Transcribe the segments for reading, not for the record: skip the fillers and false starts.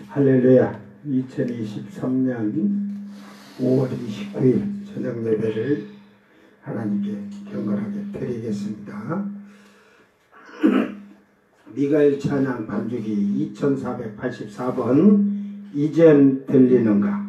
할렐루야. 2023년 5월 29일 저녁 예배를 하나님께 경건하게 드리겠습니다. 미가엘 찬양 반주기 2484번 이젠 들리는가.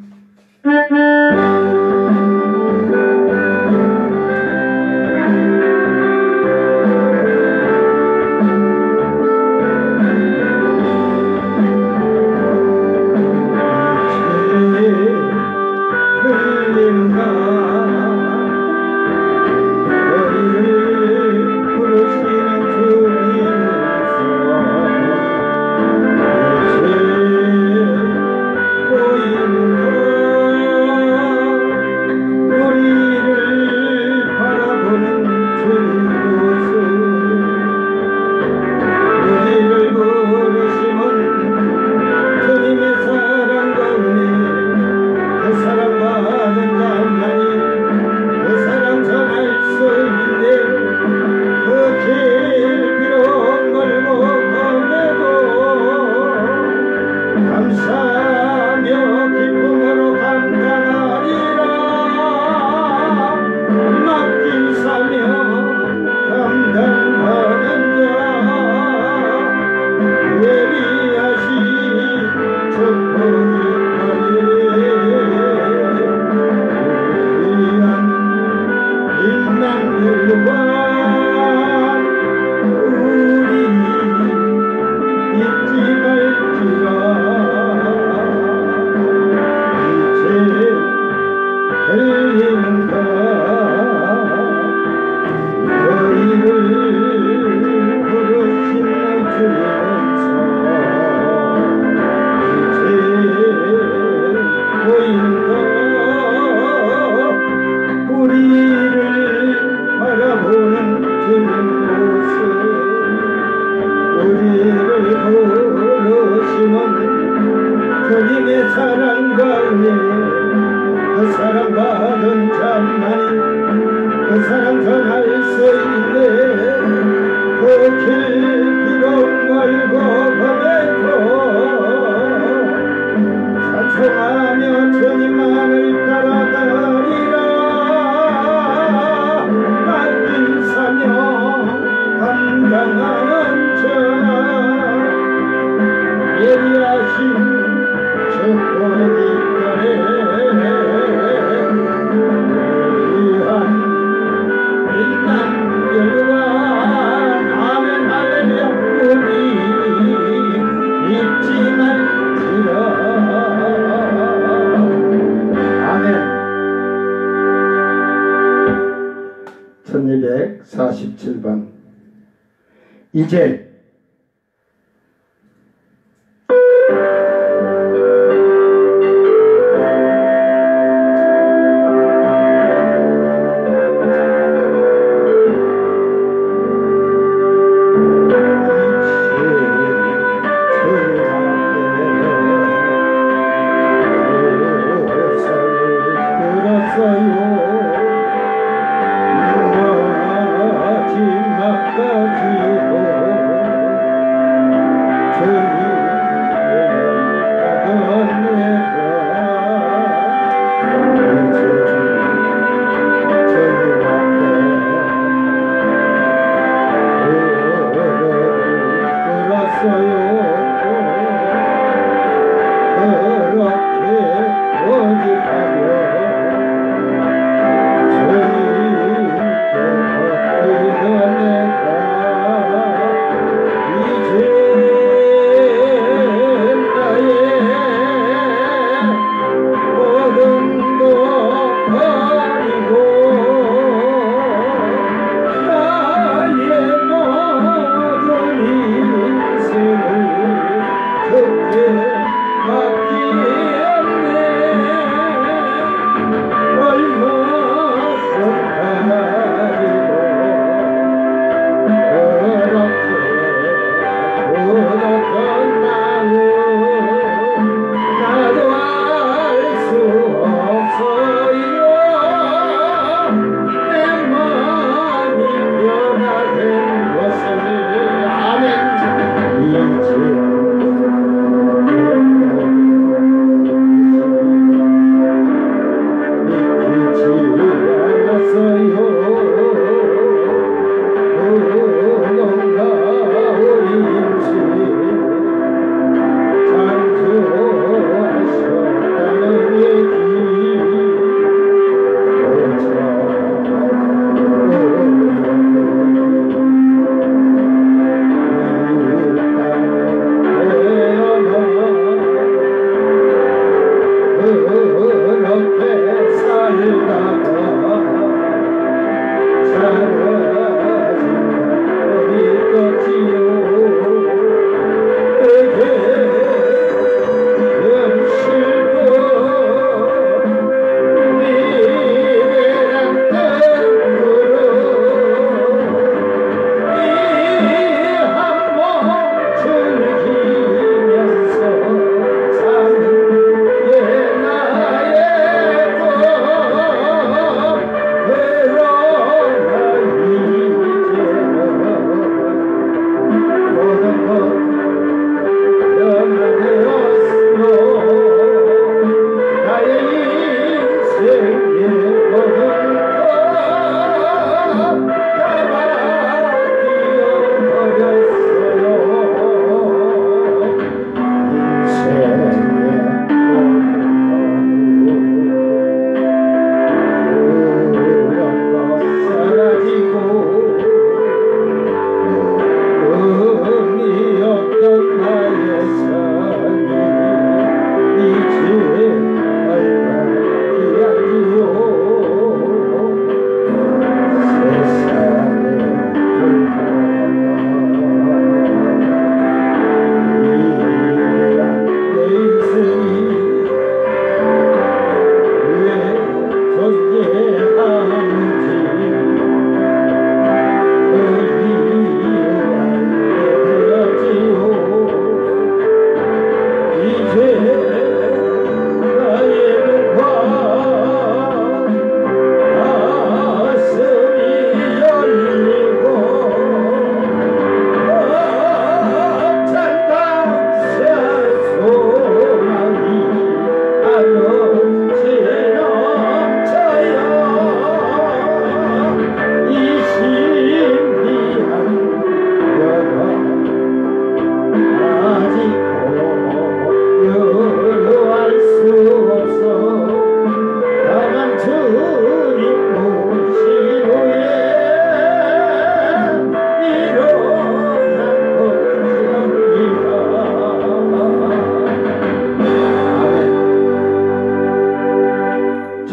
이제 마지막까지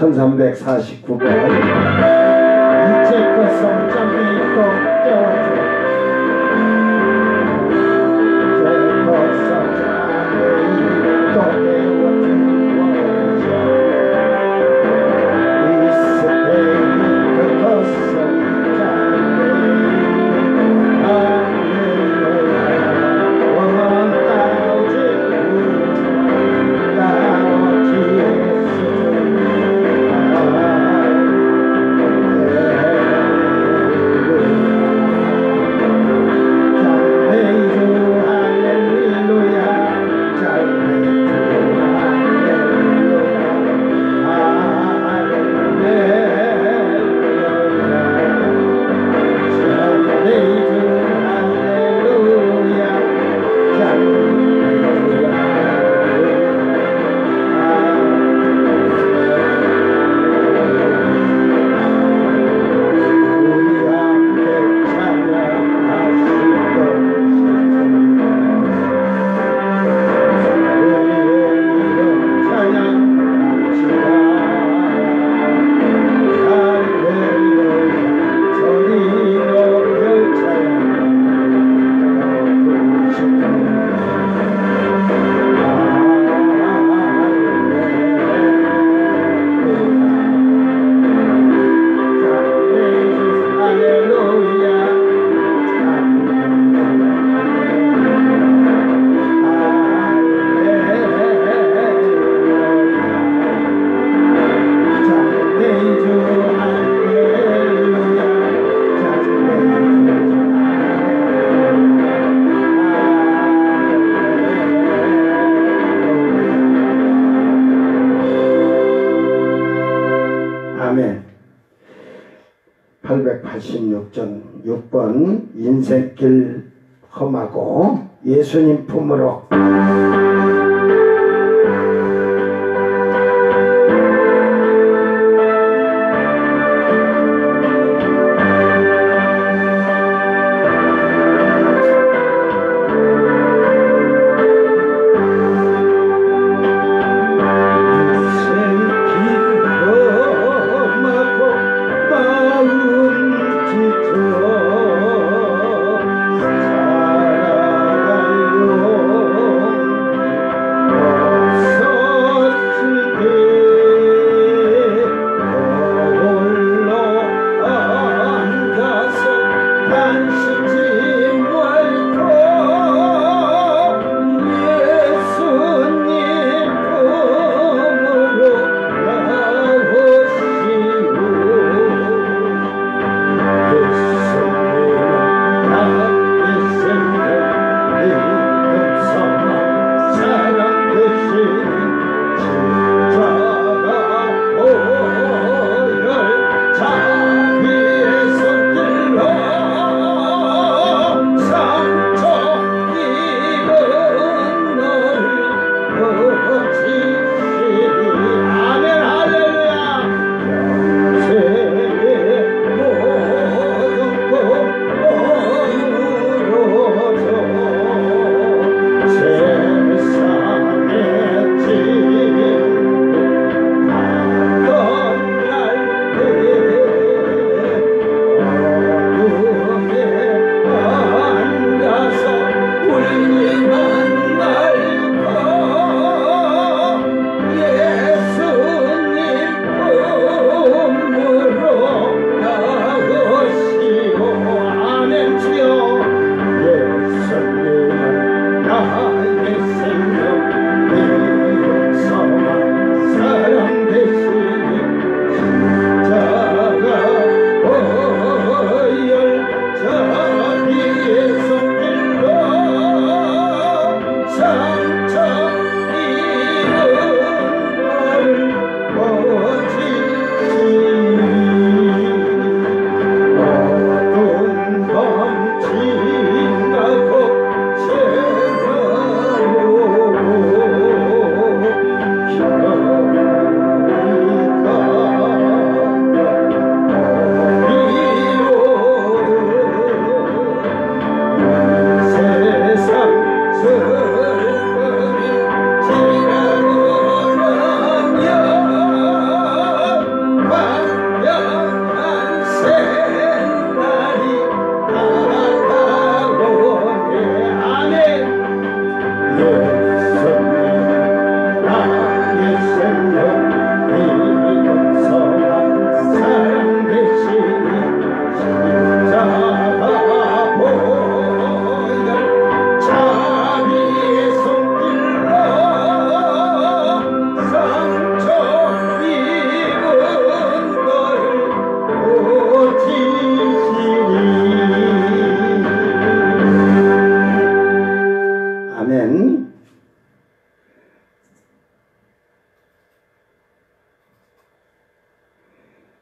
1349번 이제껏 성장이 또 깨워줘 이제껏 성장이 또 깨워준 거죠 이스페인 그것 성장이 할렐루야 886전 6번 인생길 험하고 예수님 품으로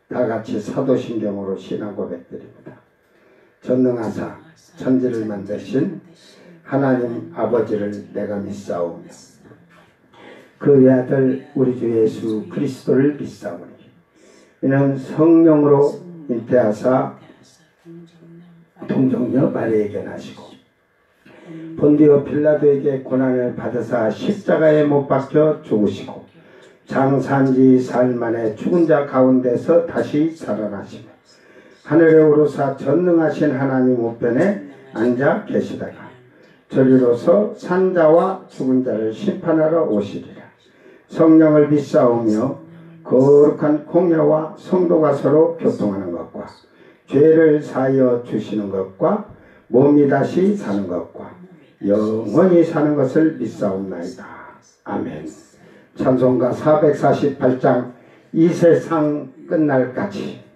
다 같이 사도신경으로 신앙 고백드립니다. 전능하사 천지를 만드신 하나님 아버지를 내가 믿사오며 그 외아들 우리 주 예수 그리스도를 믿사오니 이는 성령으로 잉태하사 동정녀 마리에게 나시고 본디오 빌라도에게 고난을 받으사 십자가에 못 박혀 죽으시고 장사한지 사흘 만에 죽은 자 가운데서 다시 살아나시며 하늘에 오르사 전능하신 하나님 우편에 앉아 계시다가 저리로서 산자와 죽은 자를 심판하러 오시리라. 성령을 믿사오며 거룩한 공예와 성도가 서로 교통하는 것과 죄를 사하여 주시는 것과 몸이 다시 사는 것과 영원히 사는 것을 믿사옵나이다. 아멘. 찬송가 448장 이 세상 끝날까지.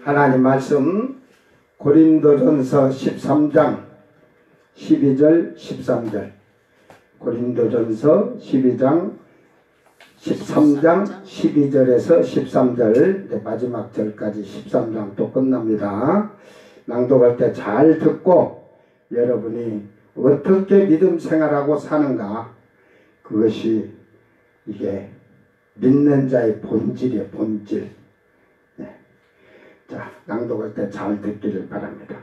하나님 말씀 고린도전서 13장 12절 13절 고린도전서 13장 12절에서 13절 마지막 절까지 13장 또 끝납니다. 낭독할 때 잘 듣고 여러분이 어떻게 믿음 생활하고 사는가, 그것이 이게 믿는 자의 본질이에요. 본질. 네. 자, 낭독할 때 잘 듣기를 바랍니다.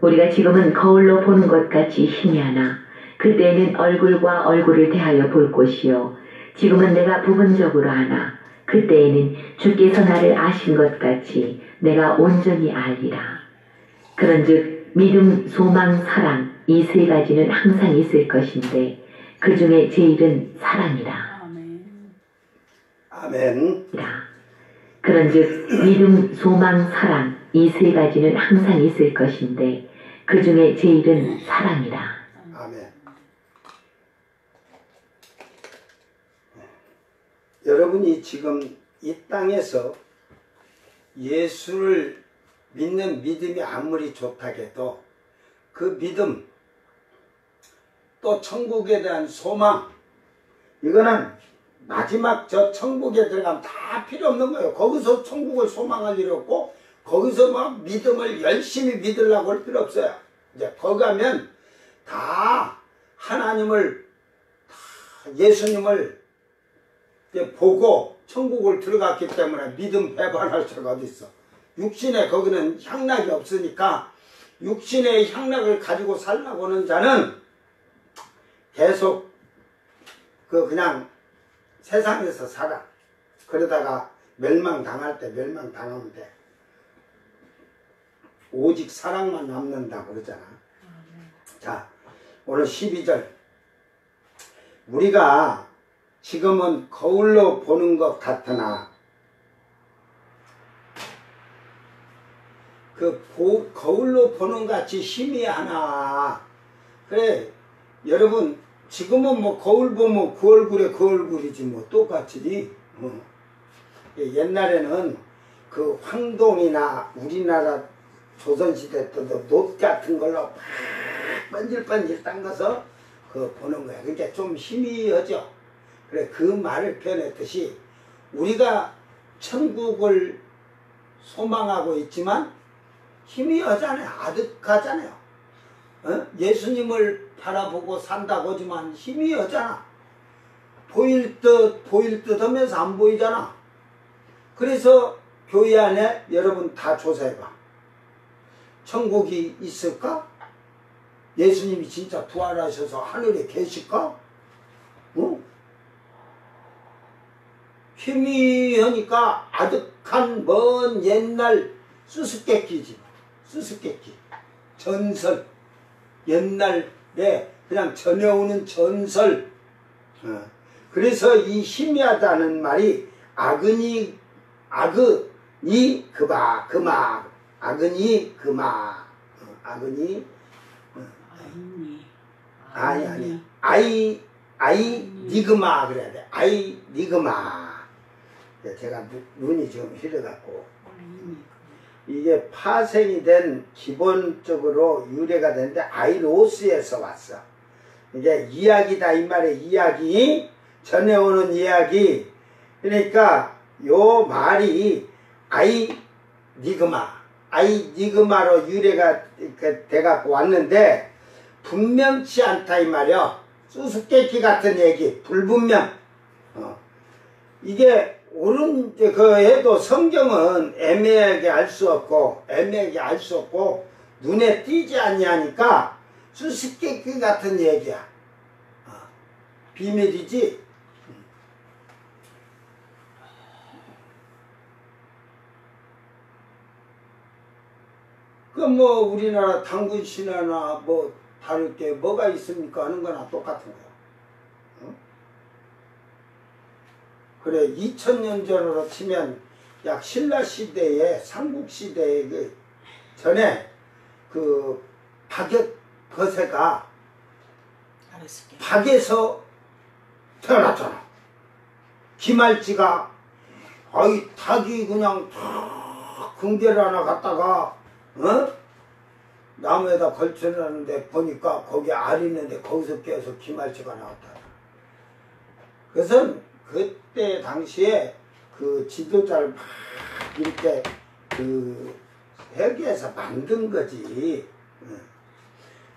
우리가 지금은 거울로 보는 것 같이 희미하나 그때에는 얼굴과 얼굴을 대하여 볼 것이요, 지금은 내가 부분적으로 하나 그때에는 주께서 나를 아신 것 같이 내가 온전히 알리라. 그런즉 믿음, 소망, 사랑 이 세 가지는 항상 있을 것인데 그 중에 제일은 사랑이라. 아멘. 그런즉 믿음, 소망, 사랑 이 세 가지는 항상 있을 것인데 그 중에 제일은 사랑이다. 아멘. 여러분이 지금 이 땅에서 예수를 믿는 믿음이 아무리 좋다고 해도 그 믿음 또 천국에 대한 소망 이거는 마지막 저 천국에 들어가면 다 필요 없는 거예요. 거기서 천국을 소망할 일 없고 거기서 막 믿음을 열심히 믿으려고 할 필요 없어요. 이제 거기 가면 다 하나님을 다 예수님을 이제 보고 천국을 들어갔기 때문에 믿음 배반할 수가 어디 있어. 육신에 거기는 향락이 없으니까 육신의 향락을 가지고 살라고 하는 자는 계속 그냥 세상에서 살아. 그러다가 멸망당할 때 멸망당하면 돼. 오직 사랑만 남는다고 그러잖아. 자, 오늘 12절. 우리가 지금은 거울로 보는 것 같으나 거울로 보는 같이 희미하나. 그래, 여러분 지금은 뭐 거울 보면 그 얼굴에 그 얼굴이지 뭐 똑같지. 옛날에는 그 황동이나 우리나라 조선시대 때도 놋 같은 걸로 막 번질번질 담가서 보는 거야. 그러니까 좀 희미하죠. 그래, 그 말을 표현했듯이 우리가 천국을 소망하고 있지만 희미하잖아요. 아득하잖아요. 예수님을 바라보고 산다고 하지만 희미하잖아. 보일 듯 하면서 안 보이잖아. 그래서 교회 안에 여러분 다 조사해봐. 천국이 있을까? 예수님이 진짜 부활하셔서 하늘에 계실까? 희미하니까 아득한 먼 옛날 수수께끼지. 수수께끼. 전설. 옛날에 그냥 전해오는 전설. 그래서 이 희미하다는 말이 아그니 그마 아그니 그마 아그니 아니 아이 니그마 그래야 돼. 아이 니그마. 제가 눈이 지금 흐려갖고 이게 파생이 된 기본적으로 유래가 되는데 아이로스에서 왔어. 이게 이야기다 이 말에 이야기 전해오는 이야기. 그러니까 요 말이 아이니그마로 유래가 돼갖고 왔는데 분명치 않다 이 말이야. 수수께끼 같은 얘기 불분명. 이게 옳은 해도 성경은 애매하게 알 수 없고 눈에 띄지 아니하니까 수수께끼 같은 얘기야. 비밀이지. 뭐 우리나라 당군 신화나 뭐 다를 게 뭐가 있습니까 하는 거나 똑같은 거야. 그래 2000년 전으로 치면 약 신라시대에 삼국시대에 전에 박역 거세가 박에서 태어났잖아. 김할지가 닭이 그냥 궁계를 하나 갖다가 나무에다 걸쳐놨는데 보니까 거기 알 있는데 거기서 깨어서 김할지가 나왔다. 그래서 그때 당시에 지도자를 막 이렇게 회계해서 만든 거지.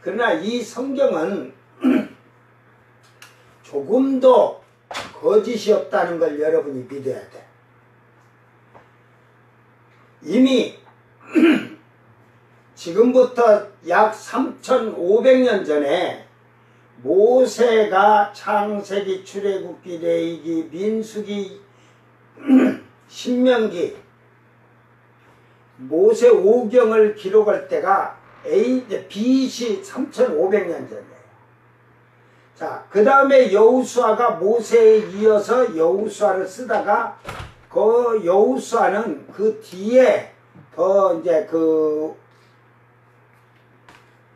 그러나 이 성경은 조금도 거짓이 없다는 걸 여러분이 믿어야 돼. 이미 지금부터 약 3500년 전에 모세가 창세기, 출애굽기, 레위기, 민수기, 신명기, 모세 5경을 기록할 때가 BC 3500년 전이에요. 자, 그 다음에 여호수아가 모세에 이어서 여호수아를 쓰다가 그 여호수아는 그 뒤에 더 이제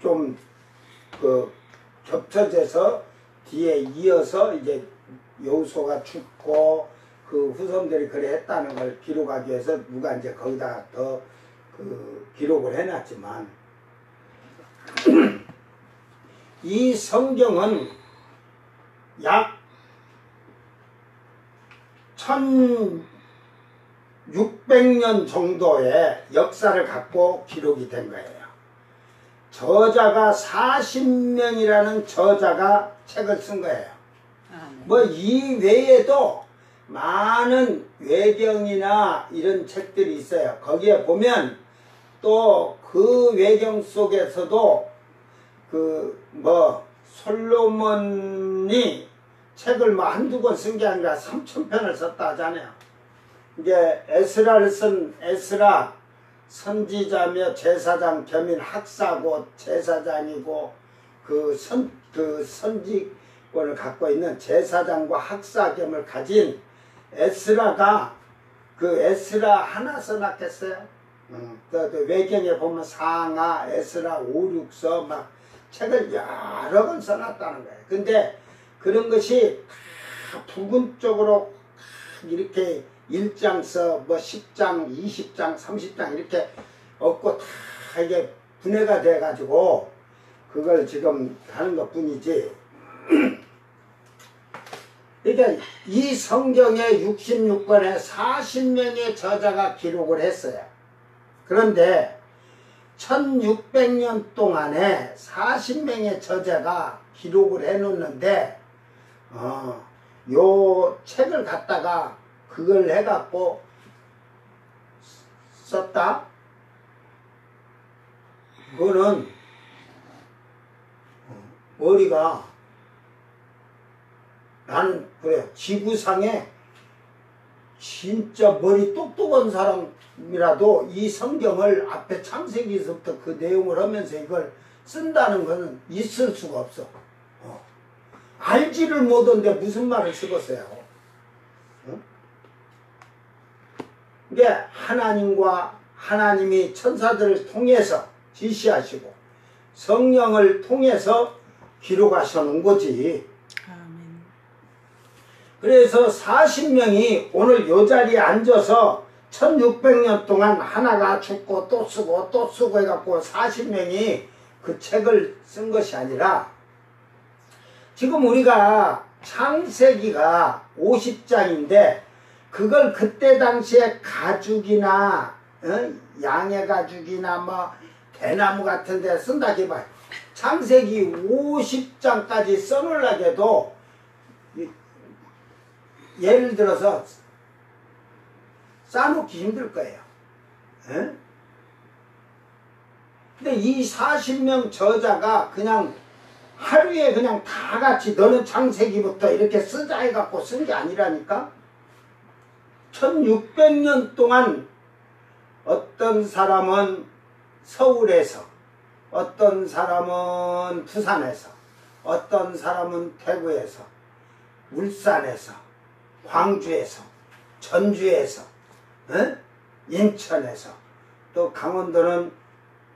좀 겹쳐져서 뒤에 이어서 이제 여호수아가 죽고 그 후손들이 그래 했다는 걸 기록하기 위해서 누가 이제 거기다가 더 기록을 해놨지만 이 성경은 약 1600년 정도의 역사를 갖고 기록이 된 거예요. 저자가 40명이라는 저자가 책을 쓴 거예요. 뭐 이 외에도 많은 외경이나 이런 책들이 있어요. 거기에 보면 또 그 외경 속에서도 솔로몬이 책을 뭐 한두 권 쓴 게 아니라 3000편을 썼다 하잖아요. 이게 에스라를 쓴 에스라 선지자며 제사장 겸인 학사고 제사장이고 선지권을 갖고 있는 제사장과 학사 겸을 가진 에스라가 에스라 하나 써놨겠어요? 외경에 보면 상하, 에스라, 5, 6서 막 책을 여러 권 써놨다는 거예요. 근데 그런 것이 다 부분적으로 이렇게 1장서, 뭐 10장, 20장, 30장 이렇게 없고 다 이게 분해가 돼가지고 그걸 지금 하는 것 뿐이지. 그러니까 이 성경의 66권에 40명의 저자가 기록을 했어요. 그런데 1600년 동안에 40명의 저자가 기록을 해놓는데 요 책을 갖다가 그걸 해갖고 썼다? 그거는 머리가 나는 그래 지구상에 진짜 머리 똑똑한 사람이라도 이 성경을 앞에 창세기에서부터 그 내용을 하면서 이걸 쓴다는 것은 있을 수가 없어. 알지를 못한데 무슨 말을 쓰겠어요. 이게 하나님이 천사들을 통해서 지시하시고 성령을 통해서 기록하셔 놓은 거지. 그래서 40명이 오늘 요 자리에 앉아서 1600년 동안 하나가 죽고 또 쓰고 또 쓰고 해갖고 40명이 그 책을 쓴 것이 아니라 지금 우리가 창세기가 50장인데 그걸 그때 당시에 가죽이나 양의 가죽이나 뭐 대나무 같은 데 쓴다 해봐요. 창세기 50장까지 써놓으려고 해도 예를 들어서 싸놓기 힘들 거예요. 근데 이 40명 저자가 그냥 하루에 그냥 다 같이 너는 창세기부터 이렇게 쓰자 해갖고 쓴 게 아니라니까. 1600년 동안 어떤 사람은 서울에서, 어떤 사람은 부산에서, 어떤 사람은 대구에서, 울산에서, 광주에서, 전주에서, 인천에서, 또 강원도는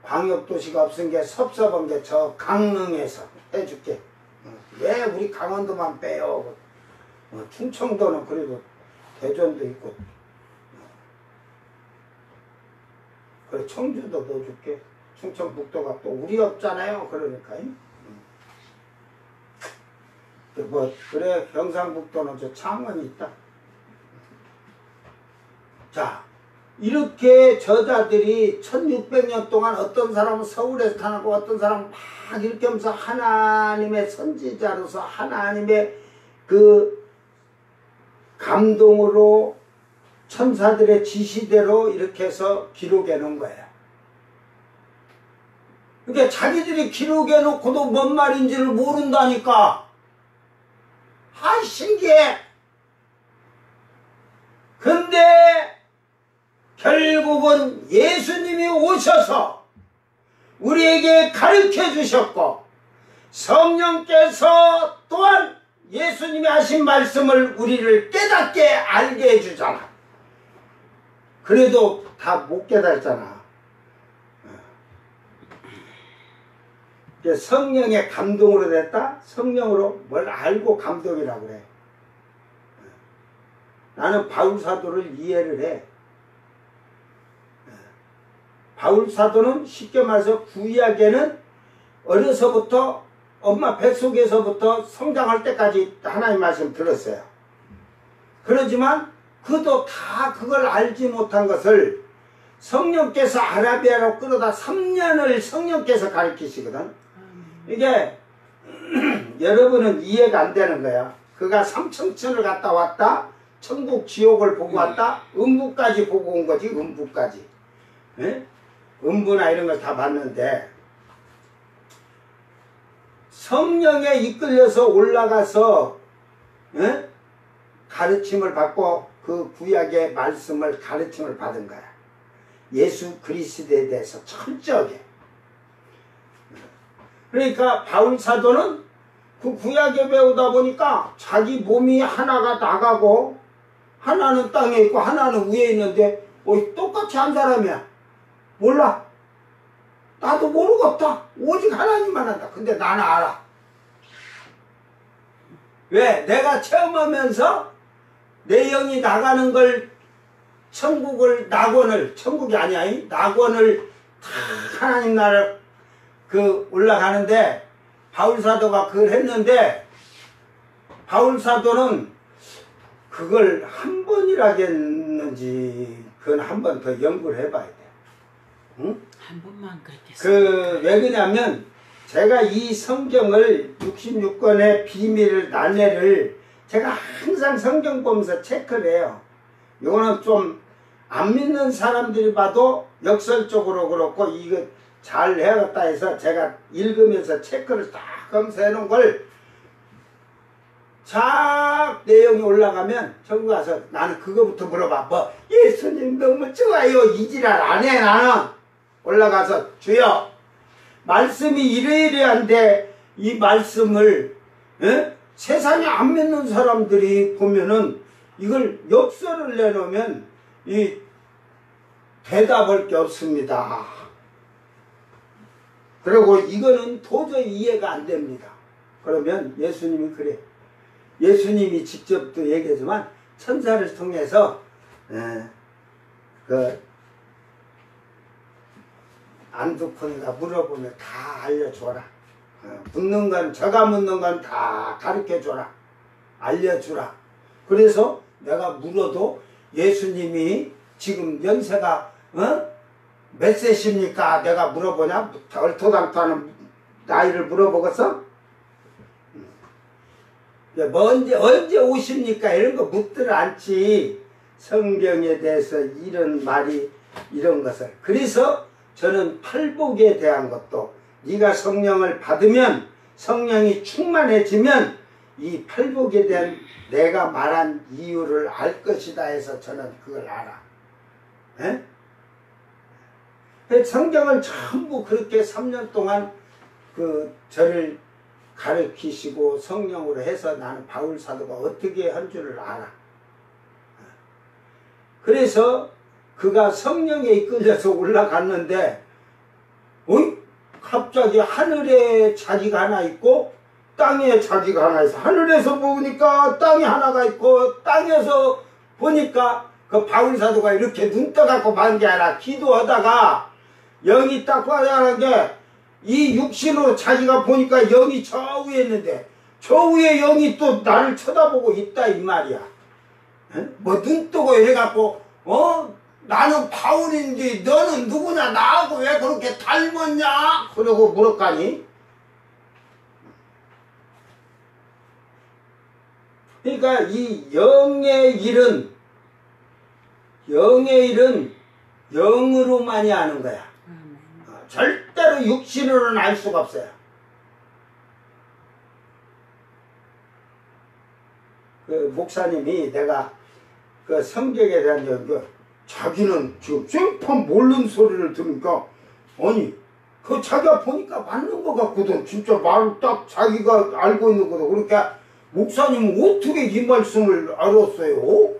광역도시가 없은 게 섭섭한 게 저 강릉에서 해줄게. 왜 우리 강원도만 빼요? 충청도는 그래도 대전도 있고, 그래 청주도 넣어줄게. 충청북도가 또 우리 없잖아요. 그러니까. 그래 경상북도는 저 창원이 있다. 자, 이렇게 저자들이 1600년 동안 어떤 사람은 서울에서 타나고 어떤 사람은 막 이렇게 하면서 하나님의 선지자로서 하나님의 그 감동으로 천사들의 지시대로 이렇게 해서 기록해 놓은 거예요. 그러니까 자기들이 기록해 놓고도 뭔 말인지를 모른다니까. 아, 신기해. 근데 결국은 예수님이 오셔서 우리에게 가르쳐 주셨고 성령께서 또한 예수님이 하신 말씀을 우리를 깨닫게 알게 해주잖아. 그래도 다 못 깨달잖아. 성령의 감동으로 됐다? 성령으로 뭘 알고 감동이라고 그래. 나는 바울 사도를 이해를 해. 바울 사도는 쉽게 말해서 구약에는 어려서부터 엄마 뱃속에서부터 성장할 때까지 하나님 말씀 들었어요. 그러지만 그도 다 그걸 알지 못한 것을 성령께서 아라비아로 끌어다 3년을 성령께서 가르치시거든. 이게 여러분은 이해가 안 되는 거야. 그가 삼천천을 갔다 왔다. 천국 지옥을 보고 왔다. 음부까지 보고 온 거지. 음부까지. 예? 음부나 이런 걸 다 봤는데 성령에 이끌려서 올라가서 예? 가르침을 받고 그 구약의 말씀을 가르침을 받은 거야. 예수 그리스도에 대해서 철저하게. 그러니까 바울 사도는 그 구약에 배우다 보니까 자기 몸이 하나가 나가고 하나는 땅에 있고 하나는 위에 있는데 똑같이 한 사람이야. 몰라. 나도 모르겠다. 오직 하나님만 한다. 근데 나는 알아. 왜? 내가 체험하면서 내 영이 나가는 걸 천국을 낙원을 천국이 아니야. 낙원을 다 하나님 나라 그 올라가는데 바울 사도가 그걸 했는데 바울 사도는 그걸 한 번이라겠는지 그건 한 번 더 연구를 해봐야 돼. 응? 한 번만 그렇게 왜 그러냐면 제가 이 성경을 66권의 비밀을 난해를 제가 항상 성경 보면서 체크를 해요. 이거는 좀 안 믿는 사람들이 봐도 역설적으로 그렇고 이거 잘 해야겠다 해서 제가 읽으면서 체크를 딱 검사해 놓은 걸 쫙 내용이 올라가면 전국 가서 나는 그거부터 물어봐. 뭐 예수님 너무 좋아요. 이 지랄 안 해. 나는 올라가서 주여 말씀이 이래이래한데 이 말씀을 세상에 안 믿는 사람들이 보면은 이걸 역설을 내놓으면 이 대답할 게 없습니다. 그리고 이거는 도저히 이해가 안 됩니다. 그러면 예수님이 그래. 예수님이 직접도 얘기하지만 천사를 통해서 그 안두콘이가 물어보면 다 알려줘라. 묻는 건 저가 묻는 건 다 가르쳐줘라. 알려주라. 그래서 내가 물어도 예수님이 지금 연세가 몇 세십니까? 내가 물어보냐? 얼토당토하는 나이를 물어보겠어? 뭐 언제 오십니까? 이런 거 묻들 않지. 성경에 대해서 이런 말이 이런 것을. 그래서 저는 팔복에 대한 것도 네가 성령을 받으면 성령이 충만해지면 이 팔복에 대한 내가 말한 이유를 알 것이다 해서 저는 그걸 알아. 에? 성경을 전부 그렇게 3년 동안 저를 가르치시고 성령으로 해서 나는 바울 사도가 어떻게 한 줄을 알아. 그래서 그가 성령에 이끌려서 올라갔는데 갑자기 하늘에 자기가 하나 있고 땅에 자기가 하나 있어. 하늘에서 보니까 땅이 하나가 있고 땅에서 보니까 그 바울 사도가 이렇게 눈 떠갖고 반 게 아니라 기도하다가 영이 딱 화려한 게 이 육신으로 자기가 보니까 영이 저 위에 있는데 저 위에 영이 또 나를 쳐다보고 있다 이 말이야. 뭐 눈 뜨고 이래갖고 나는 바울인데 너는 누구냐 나하고 왜 그렇게 닮았냐 그러고 물었가니. 그러니까 이 영의 일은 영으로만이 아는 거야. 절대로 육신으로는 알 수가 없어요. 그 목사님이 내가 그 성경에 대한 연구 자기는 지금 생판 모르는 소리를 들으니까 아니 그 자기가 보니까 맞는 것 같거든. 진짜 말 딱 자기가 알고 있는 거다. 그러니까 목사님은 어떻게 이 말씀을 알았어요?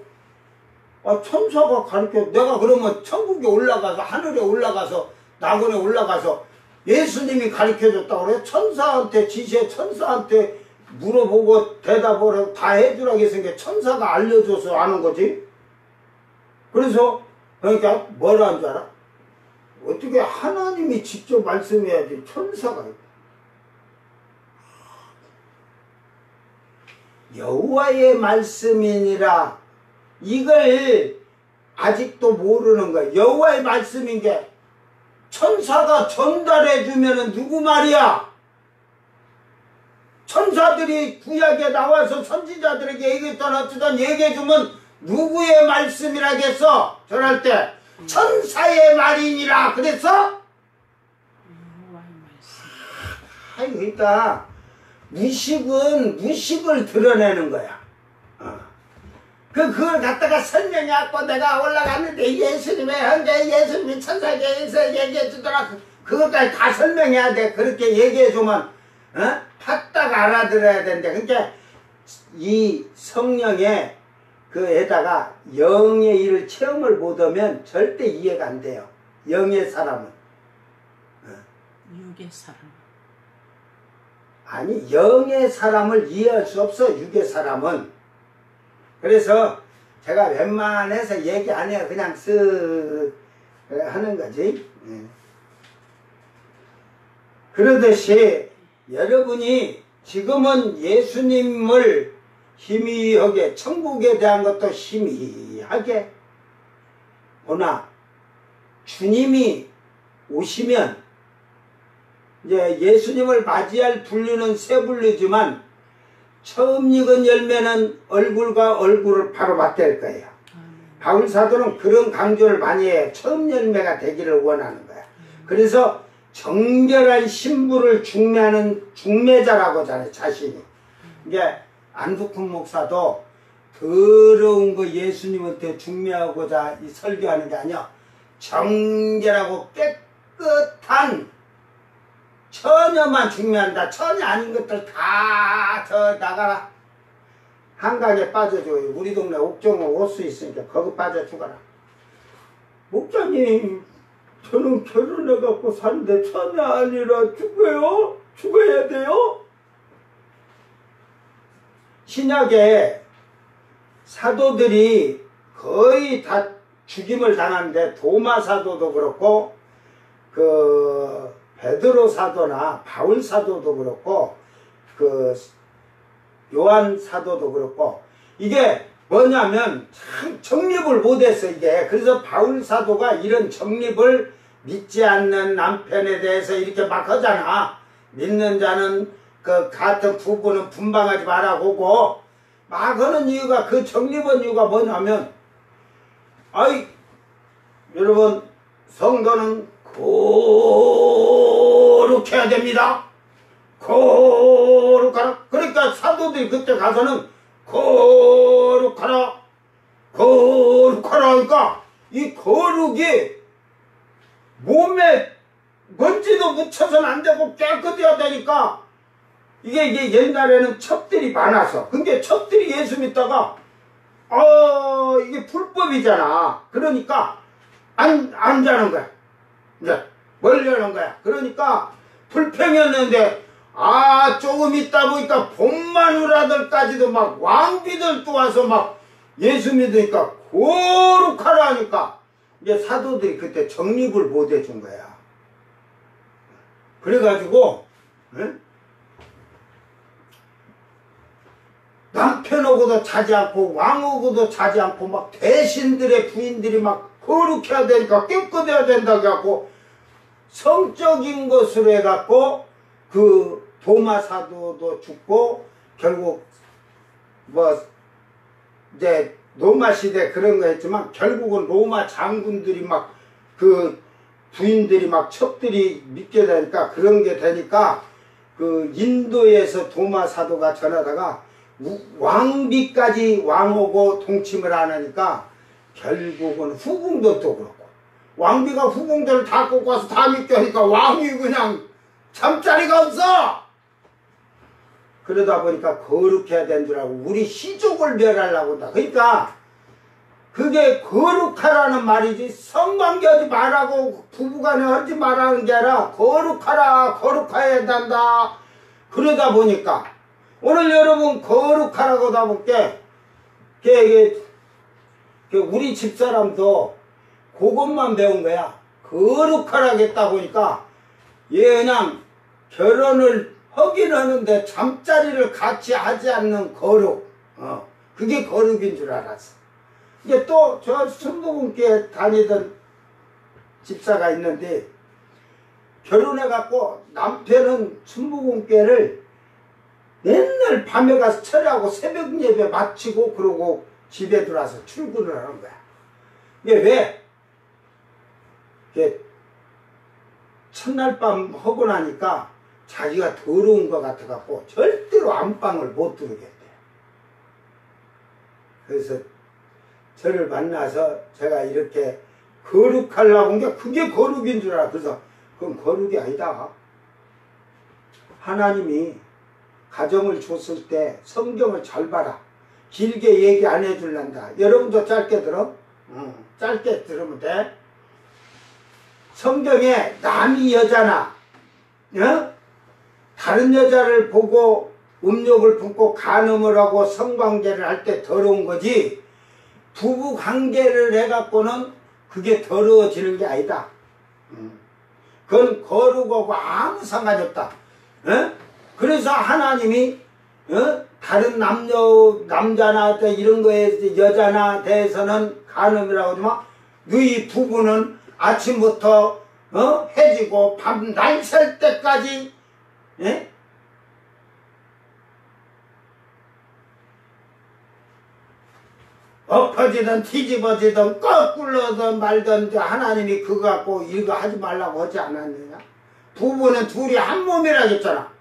천사가 가르쳐. 내가 그러면 천국에 올라가서 하늘에 올라가서 낙원에 올라가서 예수님이 가르쳐줬다고 그래? 천사한테 지시해 천사한테 물어보고 대답을 하고 다 해주라고 했으니까 천사가 알려줘서 아는 거지. 그래서 그러니까 뭐라 한 줄 알아? 어떻게 하나님이 직접 말씀해야지 천사가. 여호와의 말씀이니라. 이걸 아직도 모르는 거야. 여호와의 말씀인 게 천사가 전달해 주면은 누구 말이야? 천사들이 구약에 나와서 선지자들에게 얘기했던 어쩌던 얘기해 주면 누구의 말씀이라겠어? 전할 때 천사의 말이니라 그랬어? 여호와의 말씀. 아니 그러니까 무식은 무식을 드러내는 거야. 그걸 갖다가 설명해갖고 내가 올라갔는데 예수님의 현재 예수님이 천사계에서 얘기해 주더라. 그것까지 다 설명해야 돼. 그렇게 얘기해 주면 팍딱 알아들어야 된대. 그러니까 이 성령의 그에다가 영의 일을 체험을 못하면 절대 이해가 안 돼요. 영의 사람은. 육의 사람. 아니 영의 사람을 이해할 수 없어. 육의 사람은. 그래서 제가 웬만해서 얘기 안 해요. 그냥 쓱 하는 거지. 그러듯이 여러분이 지금은 예수님을 희미하게 천국에 대한 것도 희미하게 보나 주님이 오시면 이제 예수님을 맞이할 분류는 세 분류지만 처음 익은 열매는 얼굴과 얼굴을 바로 맞댈 거예요. 바울 사도는 그런 강조를 많이 해요. 처음 열매가 되기를 원하는 거야. 그래서 정결한 신부를 중매하는 중매자라고 하잖아요. 자신이. 이게 안두큰 목사도 더러운 거 예수님한테 중매하고자 설교하는 게 아니야. 정결하고 깨끗한 처녀만 중매한다. 처녀 아닌 것들 다 저 나가라. 한강에 빠져줘요. 우리 동네 옥정호 호수 있으니까 거기 빠져 죽어라. 목사님 저는 결혼해갖고 사는데 처녀 아니라 죽어요? 죽어야 돼요? 신약에 사도들이 거의 다 죽임을 당하는데 도마 사도도 그렇고 그 베드로 사도나 바울 사도도 그렇고 그 요한 사도도 그렇고 이게 뭐냐면 참 정립을 못했어 이게. 그래서 바울 사도가 이런 정립을 믿지 않는 남편에 대해서 이렇게 막 하잖아. 믿는 자는 그 같은 부부는 분방하지 말라고 막 하는 이유가 그 정립한 이유가 뭐냐면 아이 여러분 성도는 거룩해야 됩니다. 거룩하라. 그러니까 사도들이 그때 가서는 거룩하라 거룩하라 하니까 이 거룩이 몸에 먼지도 묻혀서는 안 되고 깨끗해야 되니까 이게 옛날에는 첩들이 많아서 근데 첩들이 예수 믿다가 이게 불법이잖아. 그러니까 안 자는 거야. 이제 멀려는 거야. 그러니까 불평이었는데 조금 있다 보니까 본마누라들까지도 막 왕비들도 와서 막 예수 믿으니까 거룩하라 하니까 이제 사도들이 그때 정립을 못 해준 거야. 그래가지고 남편하고도 자지 않고 왕하고도 자지 않고 막 대신들의 부인들이 막 거룩해야 되니까 깨끗해야 된다고 해갖고 성적인 것으로 해갖고 그 도마 사도도 죽고 결국 뭐 이제 로마 시대 그런 거 했지만 결국은 로마 장군들이 막 그 부인들이 막 첩들이 믿게 되니까 그런 게 되니까 그 인도에서 도마 사도가 전하다가 왕비까지 왕하고 동침을 안 하니까 결국은 후궁도 또 그렇고 왕비가 후궁들을 다 꽂고 와서 다 믿게 하니까 왕이 그냥 잠자리가 없어. 그러다 보니까 거룩해야 되는 줄 알고 우리 시족을 멸하려고 한다. 그러니까 그게 거룩하라는 말이지 성관계하지 말라고 부부간에 하지 말라는 게 아니라 거룩하라 거룩해야 된다. 그러다 보니까 오늘 여러분 거룩하라고 다 볼게. 우리 집사람도 그것만 배운 거야. 거룩하라겠다 보니까 얘 그냥 결혼을 하긴 하는데 잠자리를 같이 하지 않는 거룩. 그게 거룩인 줄 알았어. 이게 또 저 순복음교회 다니던 집사가 있는데 결혼해갖고 남편은 순복음교회를 맨날 밤에 가서 철회하고 새벽 예배 마치고 그러고 집에 들어와서 출근을 하는 거야. 이게 왜? 이게 첫날 밤 하고 나니까 자기가 더러운 것 같아갖고 절대로 안방을 못 들어오겠대. 그래서 저를 만나서 제가 이렇게 거룩하려고 한 게 그게 거룩인 줄 알아. 그래서 그건 거룩이 아니다. 하나님이 가정을 줬을 때 성경을 잘 봐라. 길게 얘기 안 해줄란다. 여러분도 짧게 들어? 짧게 들으면 돼. 성경에 남이 여자나 다른 여자를 보고 음욕을 품고 간음을 하고 성관계를 할 때 더러운 거지 부부관계를 해갖고는 그게 더러워지는 게 아니다. 그건 거룩하고 아무 상관이 없다. 그래서 하나님이 다른 남자나 이런 거에 여자나 대해서는 간음이라고 하지만 너희 부부는 아침부터 해지고 밤 날 샐 때까지 엎어지든 뒤집어지든 거꾸로든 말든 하나님이 그거 갖고 이거 하지 말라고 하지 않았느냐. 부부는 둘이 한 몸이라고 했잖아.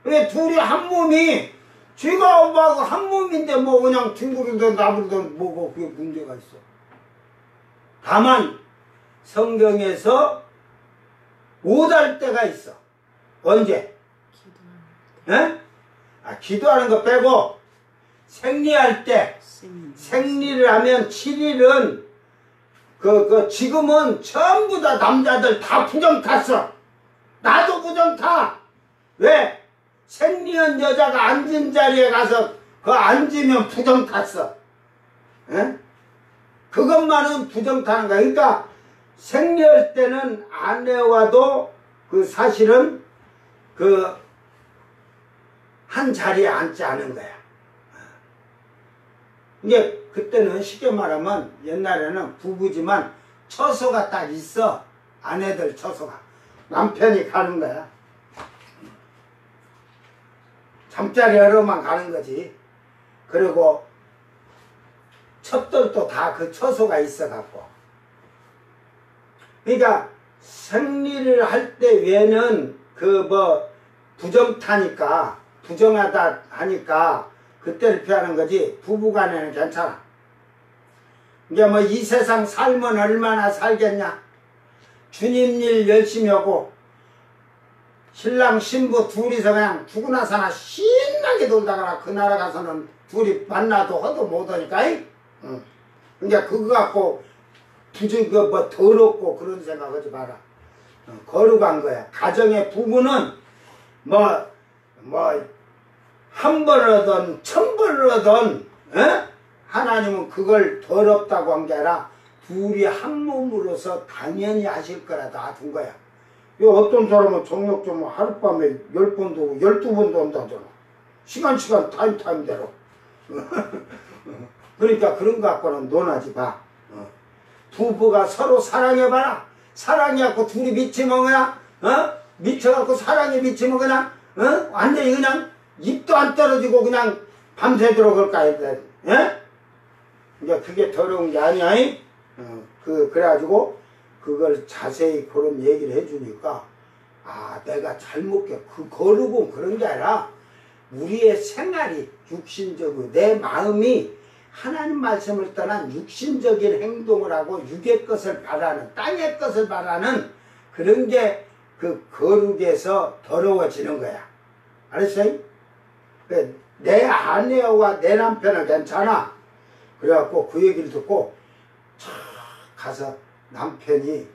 왜 둘이 한 몸이 쥐가 엄마하고 한 몸인데 뭐 그냥 뒹구르든 나부르든 뭐고 그게 문제가 있어. 다만 성경에서 못할 때가 있어. 언제? 기도하는 거 빼고 생리할 때 생리를 하면 7일은 지금은 전부 다 남자들 다 부정 탔어. 나도 부정 타. 왜? 생리한 여자가 앉은 자리에 가서 앉으면 부정 탔어. 그것만은 부정 타는 거야. 그러니까 생리할 때는 아내와도 사실은 한 자리에 앉지 않은 거야. 이게 그때는 쉽게 말하면 옛날에는 부부지만 처소가 딱 있어. 아내들 처소가. 남편이 가는 거야. 잠자리 하러만 가는 거지. 그리고 첩들도 다 그 처소가 있어 갖고. 그러니까 생리를 할 때 외에는 부정타니까 부정하다 하니까 그때를 피하는 거지 부부간에는 괜찮아. 이게 뭐 이 세상 살면 얼마나 살겠냐. 주님 일 열심히 하고 신랑 신부 둘이서 그냥 죽으나 사나 신나게 놀다가 그 나라 가서는 둘이 만나도 허도 못하니까. 그러니까 그거 갖고 더럽고 그런 생각하지 마라. 거룩한 거야. 가정의 부부는 한 번을 하든 1000번을 하든 하나님은 그걸 더럽다고 한 게 아니라 둘이 한 몸으로서 당연히 하실 거라 놔둔 거야. 어떤 사람은 정력 좀 하룻밤에 10번도 12번도 한다잖아. 시간 타임대로. 그러니까 그런 거 갖고는 논하지 마. 부부가 서로 사랑해봐라. 사랑해갖고 둘이 미치면 그냥 미쳐갖고 사랑에 미치면 그냥 완전히 그냥 입도 안 떨어지고 그냥 밤새도록 그럴까 해야 돼. 그러니까 그게 더러운 게 아니야. 그래가지고 그걸 자세히 그런 얘기를 해주니까 내가 잘못해. 거룩은 그런 게 아니라 우리의 생활이 육신적으로 내 마음이 하나님 말씀을 떠난 육신적인 행동을 하고 육의 것을 바라는 땅의 것을 바라는 그런 게 거룩에서 더러워지는 거야. 알았어요? 내 아내와 내 남편은 괜찮아. 그래갖고 그 얘기를 듣고 가서 남편이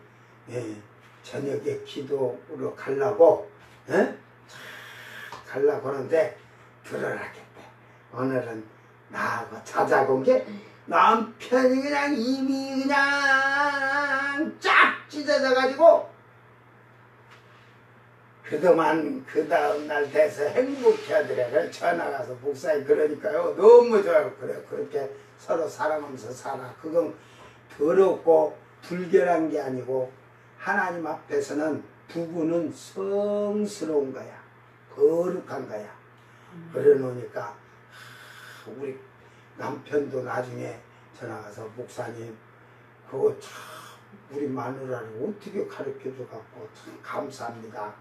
저녁에 기도로 가려고 가려고 하는데 들어라겠대. 오늘은 나하고 자자고 온 게 남편이 그냥 입이 그냥 쫙 찢어져가지고 그동안 그 다음날 돼서 행복해하더래. 그래서 전화 가서 목사님 그러니까요 너무 좋아요. 그래 그렇게 서로 사랑하면서 살아. 그건 더럽고 불결한 게 아니고 하나님 앞에서는 부부는 성스러운 거야. 거룩한 거야. 그래 놓으니까 우리 남편도 나중에 전화 가서 목사님 그거 참 우리 마누라를 어떻게 가르쳐줘 갖고 참 감사합니다.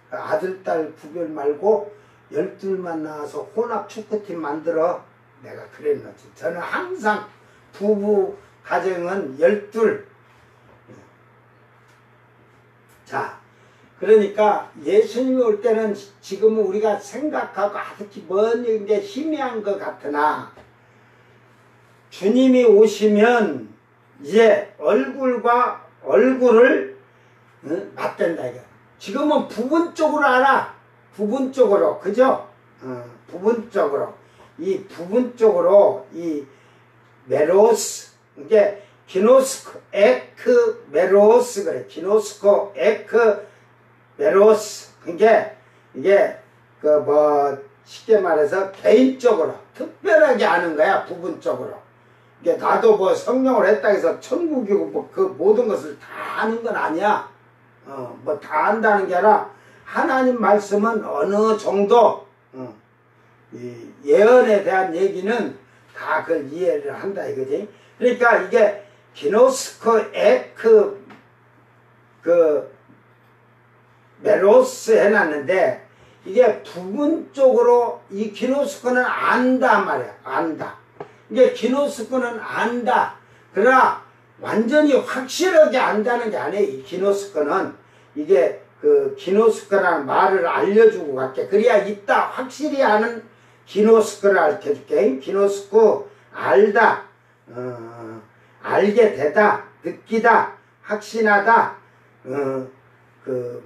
아들 딸 구별 말고 12만 나와서 혼합 축구팀 만들어. 내가 그랬는지. 저는 항상 부부 가정은 12. 자, 그러니까 예수님이 올 때는 지금은 우리가 생각하고 아주 먼 게 희미한 것 같으나 주님이 오시면 이제 얼굴과 얼굴을 맞댄다 이거. 지금은 부분적으로 알아. 부분적으로. 그죠? 부분적으로. 이 부분적으로 이 메로스 이게 기노스코 에크 메로스 그래. 기노스코 에크 메로스. 이게 그 뭐 쉽게 말해서 개인적으로 특별하게 아는 거야. 부분적으로. 이게 나도 뭐 성령을 했다 해서 천국이고 뭐 그 모든 것을 다 아는 건 아니야. 뭐 다 안다는 게 아니라 하나님 말씀은 어느 정도 이 예언에 대한 얘기는 다 그걸 이해를 한다 이거지. 그러니까 이게 기노스코 에크 그 메로스 해놨는데 이게 부분적으로 이 기노스코는 안다 말이야. 안다. 이게 기노스코는 안다. 그러나 완전히 확실하게 안다는 게 아니에요. 이 기노스코는 이게 그 기노스코라는 말을 알려주고 갈게. 그래야 있다 확실히 아는 기노스코를 알려줄게. 기노스코 알다, 알게 되다, 느끼다, 확신하다, 그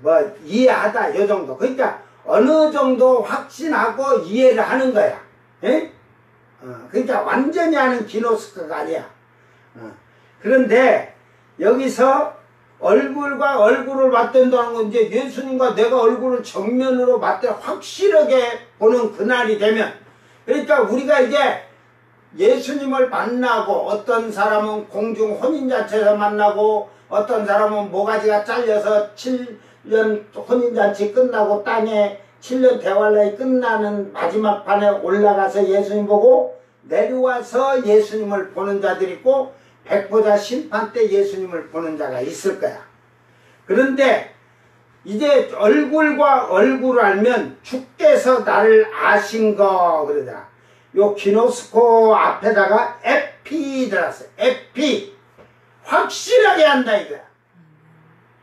뭐 이해하다 요 정도. 그러니까 어느 정도 확신하고 이해를 하는 거야. 에? 그러니까 완전히 아는 기노스코가 아니야. 그런데 여기서 얼굴과 얼굴을 맞댄다는 건 이제 예수님과 내가 얼굴을 정면으로 맞대 확실하게 보는 그날이 되면, 그러니까 우리가 이제 예수님을 만나고 어떤 사람은 공중 혼인잔치에서 만나고 어떤 사람은 모가지가 잘려서 7년 혼인잔치 끝나고 땅에 7년 대환란이 끝나는 마지막 판에 올라가서 예수님 보고 내려와서 예수님을 보는 자들이 있고 백보자 심판 때 예수님을 보는 자가 있을 거야. 그런데 이제 얼굴과 얼굴을 알면 주께서 나를 아신 거 그러더라. 요 기노스코 앞에다가 에피 들었어요. 에피. 확실하게 한다 이거야.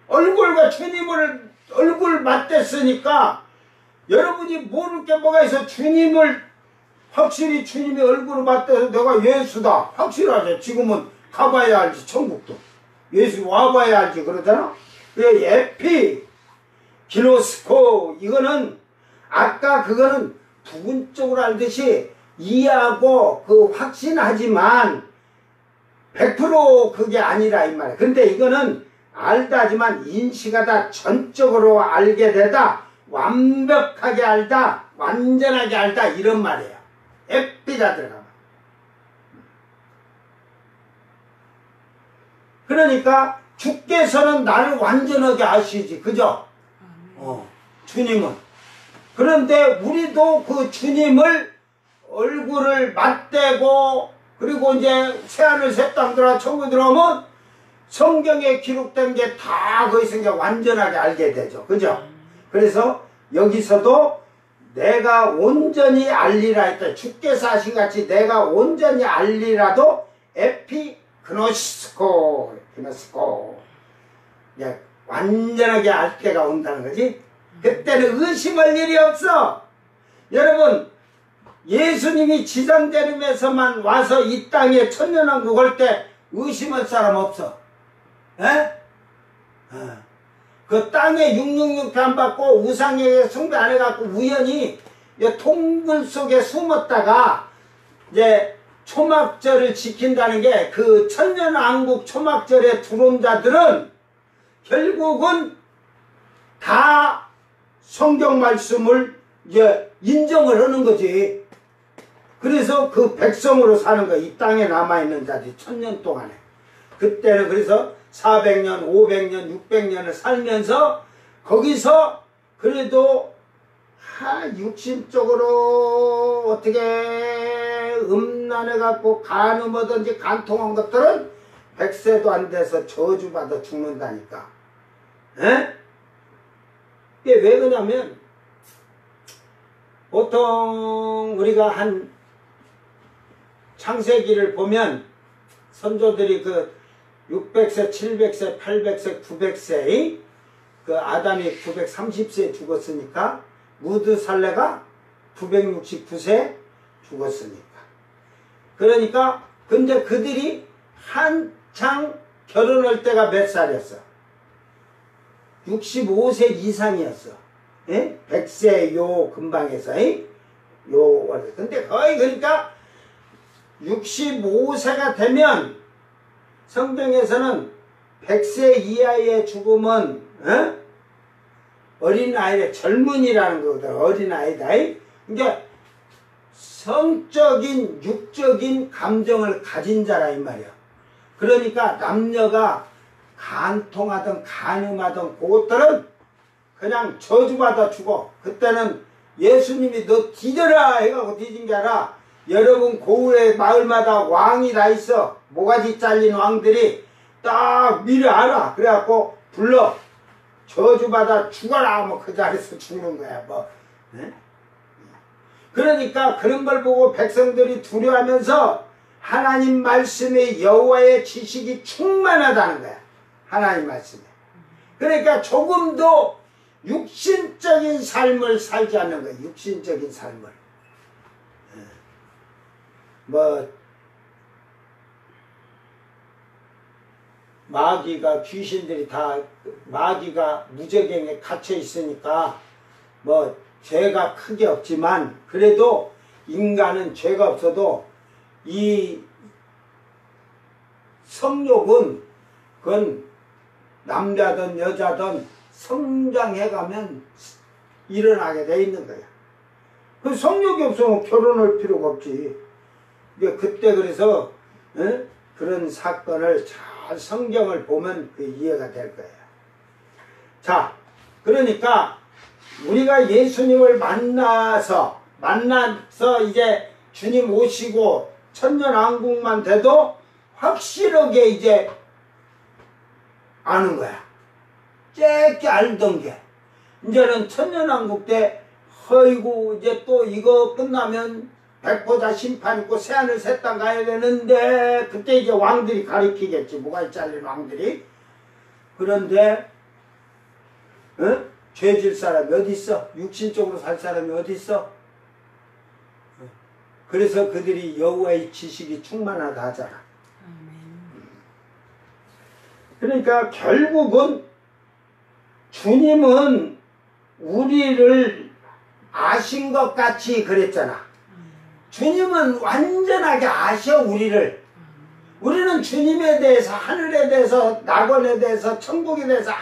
얼굴과 주님을 얼굴 맞댔으니까 여러분이 모를 게 뭐가 있어. 주님을 확실히 주님의 얼굴을 맞대서 내가 예수다 확실하죠. 지금은 가봐야 알지. 천국도 예수 와봐야 알지 그러잖아. 에피 기노스코 이거는 아까 그거는 부분적으로 알듯이 이해하고 그 확신하지만 100% 그게 아니라 이 말이야. 근데 이거는 알다지만 인식하다, 전적으로 알게 되다, 완벽하게 알다, 완전하게 알다 이런 말이에요. 에피다 들어가면. 그러니까 주께서는 나를 완전하게 아시지. 그죠? 주님은. 그런데 우리도 그 주님을 얼굴을 맞대고 그리고 이제 새하늘 새 땅 들어와 천국 들어오면 성경에 기록된 게 다 거기서 이제 완전하게 알게 되죠. 그죠? 그래서 여기서도 내가 온전히 알리라 했다. 주께서 하신 같이 내가 온전히 알리라도 에피그노시스코 완전하게 알 때가 온다는 거지. 그때는 의심할 일이 없어. 여러분 예수님이 지상재림에서만 와서 이 땅에 천년왕국 올 때 의심할 사람 없어. 에? 그 땅에 666표 안 받고 우상에게 숭배 안 해갖고 우연히 통굴 속에 숨었다가 이제 초막절을 지킨다는 게 그 천년왕국 초막절에 들어온 자들은 결국은 다 성경 말씀을 이제 인정을 하는 거지. 그래서 그 백성으로 사는 거야. 이 땅에 남아있는 자들이 1000년 동안에. 그때는 그래서 400년, 500년, 600년을 살면서 거기서 그래도 육신적으로 어떻게 음란해갖고 간음하든지 간통한 것들은 100세도 안 돼서 저주받아 죽는다니까. 에? 이게 왜 그러냐면 보통 우리가 한 창세기를 보면 선조들이 그 600세, 700세, 800세, 900세 그 아담이 930세에 죽었으니까 무드살레가 969세 죽었으니까. 그러니까 근데 그들이 한창 결혼할 때가 몇 살이었어? 65세 이상이었어. 예? 100세 요 근방에서 요 근데 거의 그러니까 65세가 되면 성경에서는 100세 이하의 죽음은 어린아이의 젊은이라는 거거든. 어린아이다. 그러니까 성적인 육적인 감정을 가진 자라 이 말이야. 그러니까 남녀가 간통하든 간음하든 그것들은 그냥 저주받아 죽어. 그때는 예수님이 너 뒤져라 해가고 뒤진 게 아니라 여러분 고을에 마을마다 왕이 다 있어. 모가지 잘린 왕들이 딱 미리 알아. 그래갖고 불러 저주받아 죽어라 뭐 그 자리에서 죽는 거야 뭐. 네? 그러니까 그런 걸 보고 백성들이 두려워하면서 하나님 말씀의 여호와의 지식이 충만하다는 거야. 하나님 말씀에. 그러니까 조금도 육신적인 삶을 살지 않는 거야. 육신적인 삶을. 뭐 마귀가 귀신들이 다 마귀가 무저갱에 갇혀 있으니까 뭐 죄가 크게 없지만 그래도 인간은 죄가 없어도 이 성욕은 그건 남자든 여자든 성장해가면 일어나게 돼 있는 거야. 그 성욕이 없으면 결혼할 필요가 없지. 그때 그래서 그런 사건을 잘 성경을 보면 그 이해가 될 거예요. 자, 그러니까 우리가 예수님을 만나서 이제 주님 오시고 천년왕국만 돼도 확실하게 이제 아는 거야. 짧게 알던 게 이제는 천년왕국 때 허이고 이제 또 이거 끝나면 백보자 심판 있고 새하늘 새 땅 가야 되는데 그때 이제 왕들이 가리키겠지. 뭐가 잘린 왕들이. 그런데 죄질 사람이 어디 있어? 육신적으로 살 사람이 어디 있어? 그래서 그들이 여호와의 지식이 충만하다 하잖아. 그러니까 결국은 주님은 우리를 아신 것 같이 그랬잖아. 주님은 완전하게 아셔 우리를. 우리는 주님에 대해서 하늘에 대해서 낙원에 대해서 천국에 대해서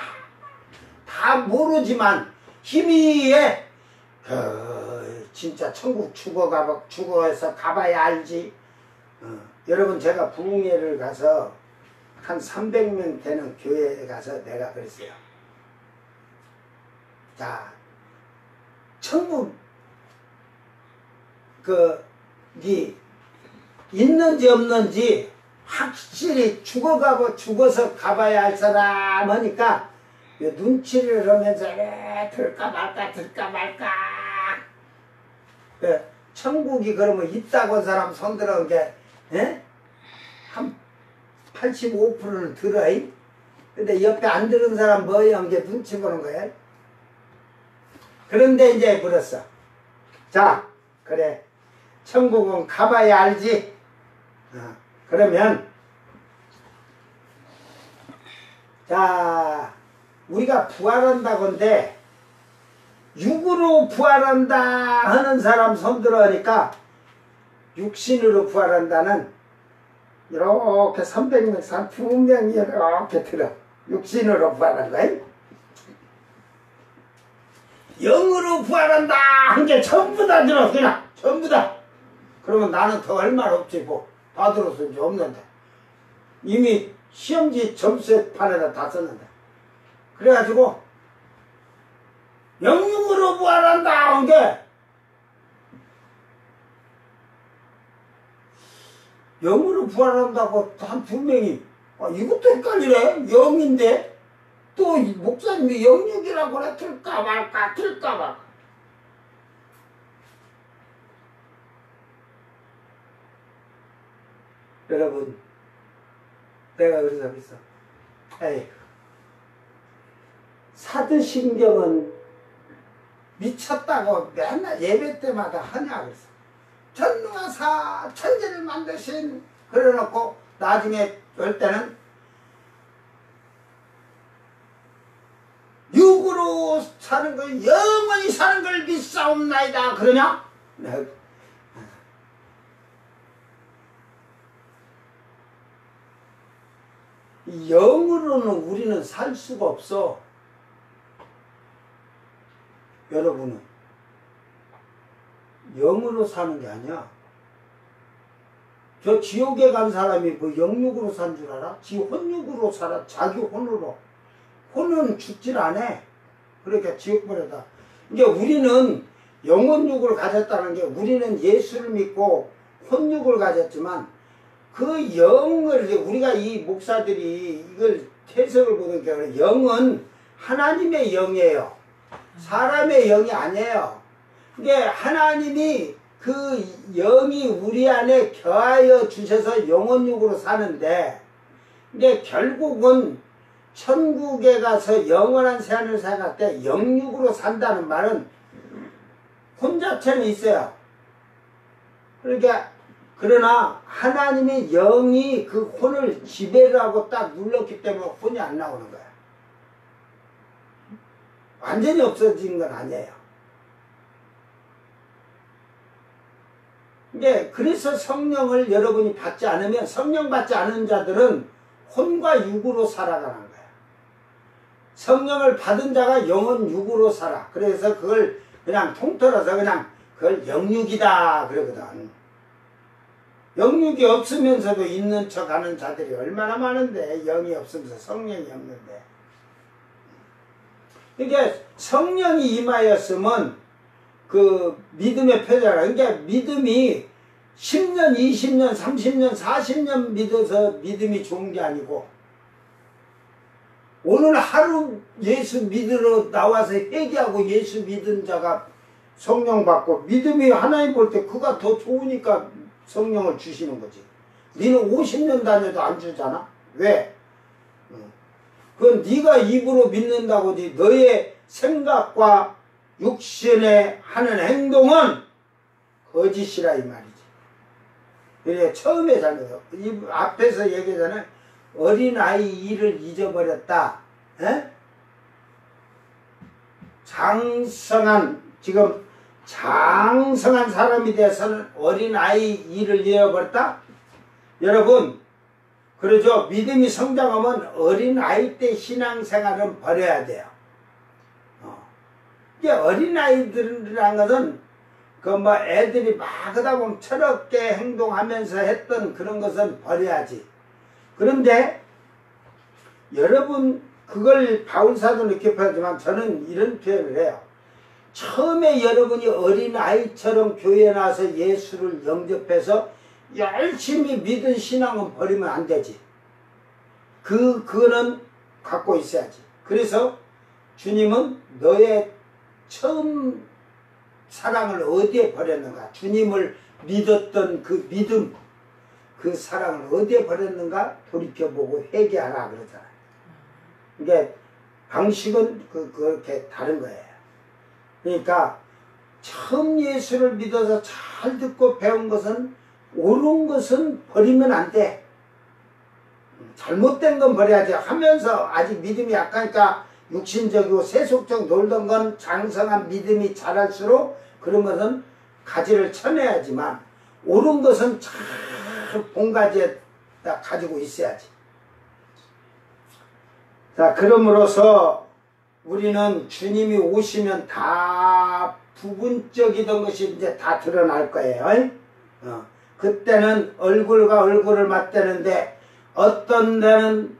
다 모르지만 희미해 진짜 천국 죽어서 가봐야 알지. 여러분 제가 부흥회를 가서 한 300명 되는 교회에 가서 내가 그랬어요. 자, 천국 있는지 없는지 확실히 죽어서 가봐야 할 사람 하니까 눈치를 하면서 들까 말까 천국이 그러면 있다고 한 사람 손들어온 게 한 85%는 들어. 근데 옆에 안 들은 사람 뭐야? 이게 눈치 보는 거야. 그런데 이제 물었어. 자, 그래. 천국은 가봐야 알지. 그러면 자, 우리가 부활한다건데 육으로 부활한다 하는 사람 손들어 하니까 육신으로 부활한다는 이렇게 300명, 2명이 이렇게 들어. 육신으로 부활한 거야. 영으로 부활한다 한 게 전부 다 들어. 그냥 전부 다. 그러면 나는 더 할 말 없지 뭐. 다 들었어. 이제 없는데. 이미 시험지 점수판에다 다 썼는데. 그래가지고 영육으로 부활한다 한 게 영으로 부활한다고 한 2명이 이것도 헷갈리네. 영인데 또 목사님이 영육이라고 그래. 틀까 말까 틀까 말까. 여러분, 내가 그래서 에이, 사도신경은 미쳤다고 맨날 예배 때마다 하냐 그랬어. 전능하사 천지를 만드신 그래놓고 나중에 올 때는 육으로 사는 걸 영원히 사는 걸 믿사옵나이다 그러냐? 영으로는 우리는 살 수가 없어. 여러분은 영으로 사는 게 아니야. 저 지옥에 간 사람이 뭐 영육으로 산 줄 알아? 지 혼육으로 살아. 자기 혼으로. 혼은 죽질 않아. 그러니까 지옥 보내다. 이게 우리는 영혼육을 가졌다는 게 우리는 예수를 믿고 혼육을 가졌지만 그 영을 우리가 이 목사들이 이걸 해석을 보니까 영은 하나님의 영이에요. 사람의 영이 아니에요. 이게 하나님이 그 영이 우리 안에 거하여 주셔서 영혼육으로 사는데 근데 결국은 천국에 가서 영원한 세안을 살갈 때 영육으로 산다는 말은 혼 자체는 있어요. 그러니까 그러나 하나님의 영이 그 혼을 지배를 하고 딱 눌렀기 때문에 혼이 안 나오는 거야. 완전히 없어진 건 아니에요. 근데 그래서 성령을 여러분이 받지 않으면 성령 받지 않은 자들은 혼과 육으로 살아가는 거야. 성령을 받은 자가 영은 육으로 살아. 그래서 그걸 그냥 통틀어서 그냥 그걸 영육이다 그러거든. 영육이 없으면서도 있는 척 하는 자들이 얼마나 많은데 영이 없으면서 성령이 없는데. 이게 성령이 임하였으면 그 믿음의 표자라. 그러니까 믿음이 10년, 20년, 30년, 40년 믿어서 믿음이 좋은 게 아니고 오늘 하루 예수 믿으러 나와서 회개하고 예수 믿은 자가 성령 받고 믿음이 하나님 볼 때 그가 더 좋으니까 성령을 주시는 거지. 너는 50년 다녀도 안 주잖아. 왜? 그건 네가 입으로 믿는다고 하지 너의 생각과 육신에 하는 행동은 거짓이라 이 말이지. 그래 처음에 잘못했어. 이 앞에서 얘기하잖아요. 어린아이 일을 잊어버렸다. 에? 지금 장성한 사람이 돼서는 어린아이 일을 잃어버렸다? 여러분 그러죠. 믿음이 성장하면 어린아이 때 신앙생활은 버려야 돼요. 이게 어린아이들이라는 것은 그 뭐 애들이 막 하다 보면 철없게 행동하면서 했던 그런 것은 버려야지. 그런데 여러분 그걸 바울사도 이렇게 표현하지만 저는 이런 표현을 해요. 처음에 여러분이 어린아이처럼 교회에 나와서 예수를 영접해서 열심히 믿은 신앙은 버리면 안 되지. 그거는 갖고 있어야지. 그래서 주님은 너의 처음 사랑을 어디에 버렸는가? 주님을 믿었던 그 믿음, 그 사랑을 어디에 버렸는가? 돌이켜보고 회개하라 그러잖아요. 이게 방식은 그렇게 다른 거예요. 그러니까 처음 예수를 믿어서 잘 듣고 배운 것은 옳은 것은 버리면 안 돼. 잘못된 건 버려야지 하면서 아직 믿음이 약하니까 육신적이고 세속적 놀던 건 장성한 믿음이 자랄수록 그런 것은 가지를 쳐내야지만 옳은 것은 잘 본가지에다 가지고 있어야지. 자, 그럼으로써 우리는 주님이 오시면 다 부분적이던 것이 이제 다 드러날 거예요. 그때는 얼굴과 얼굴을 맞대는데 어떤 데는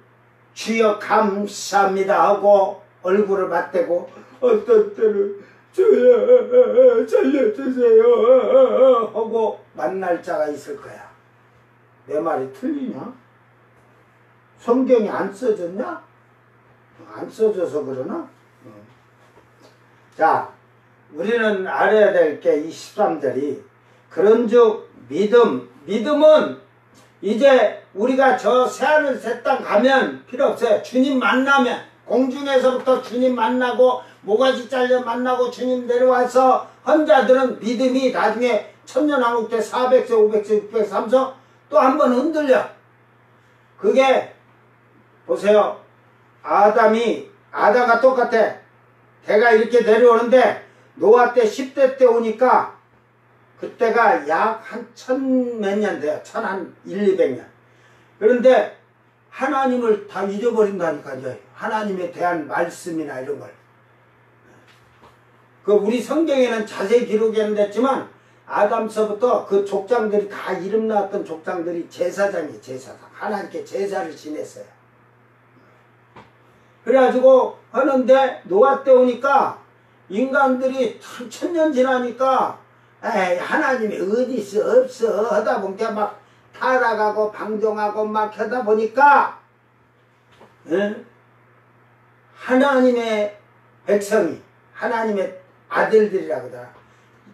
주여 감사합니다 하고 얼굴을 맞대고 어떤 때는 주여 살려주세요 하고 만날 자가 있을 거야. 내 말이 틀리냐? 성경이 안 써졌냐? 안 써져서 그러나? 자, 우리는 알아야 될 게 이 13절이 그런즉 믿음은 이제 우리가 저 새하늘 새 땅 가면 필요 없어요. 주님 만나면 공중에서부터 주님 만나고 모가지 잘려 만나고 주님 내려와서 헌자들은 믿음이 나중에 천년왕국 때 400세 500세 603세 또 한 번 흔들려. 그게 보세요. 아담과 똑같아. 대가 이렇게 내려오는데 노아 때 10대 때 오니까 그때가 약 한 천 몇 년 돼요. 한 1, 200년. 그런데 하나님을 다 잊어버린다니까요. 하나님에 대한 말씀이나 이런 걸. 그 우리 성경에는 자세히 기록이 안 됐지만 아담서부터 그 족장들이 다 이름 나왔던 족장들이 제사장이에요. 제사장. 하나님께 제사를 지냈어요. 그래가지고 하는데 노아 때 오니까 인간들이 참 천년 지나니까 에이 하나님이 어디 있어 없어 하다 보니까 막 타락하고 방종하고 막 하다 보니까 하나님의 백성이 하나님의 아들들이라고 하더라.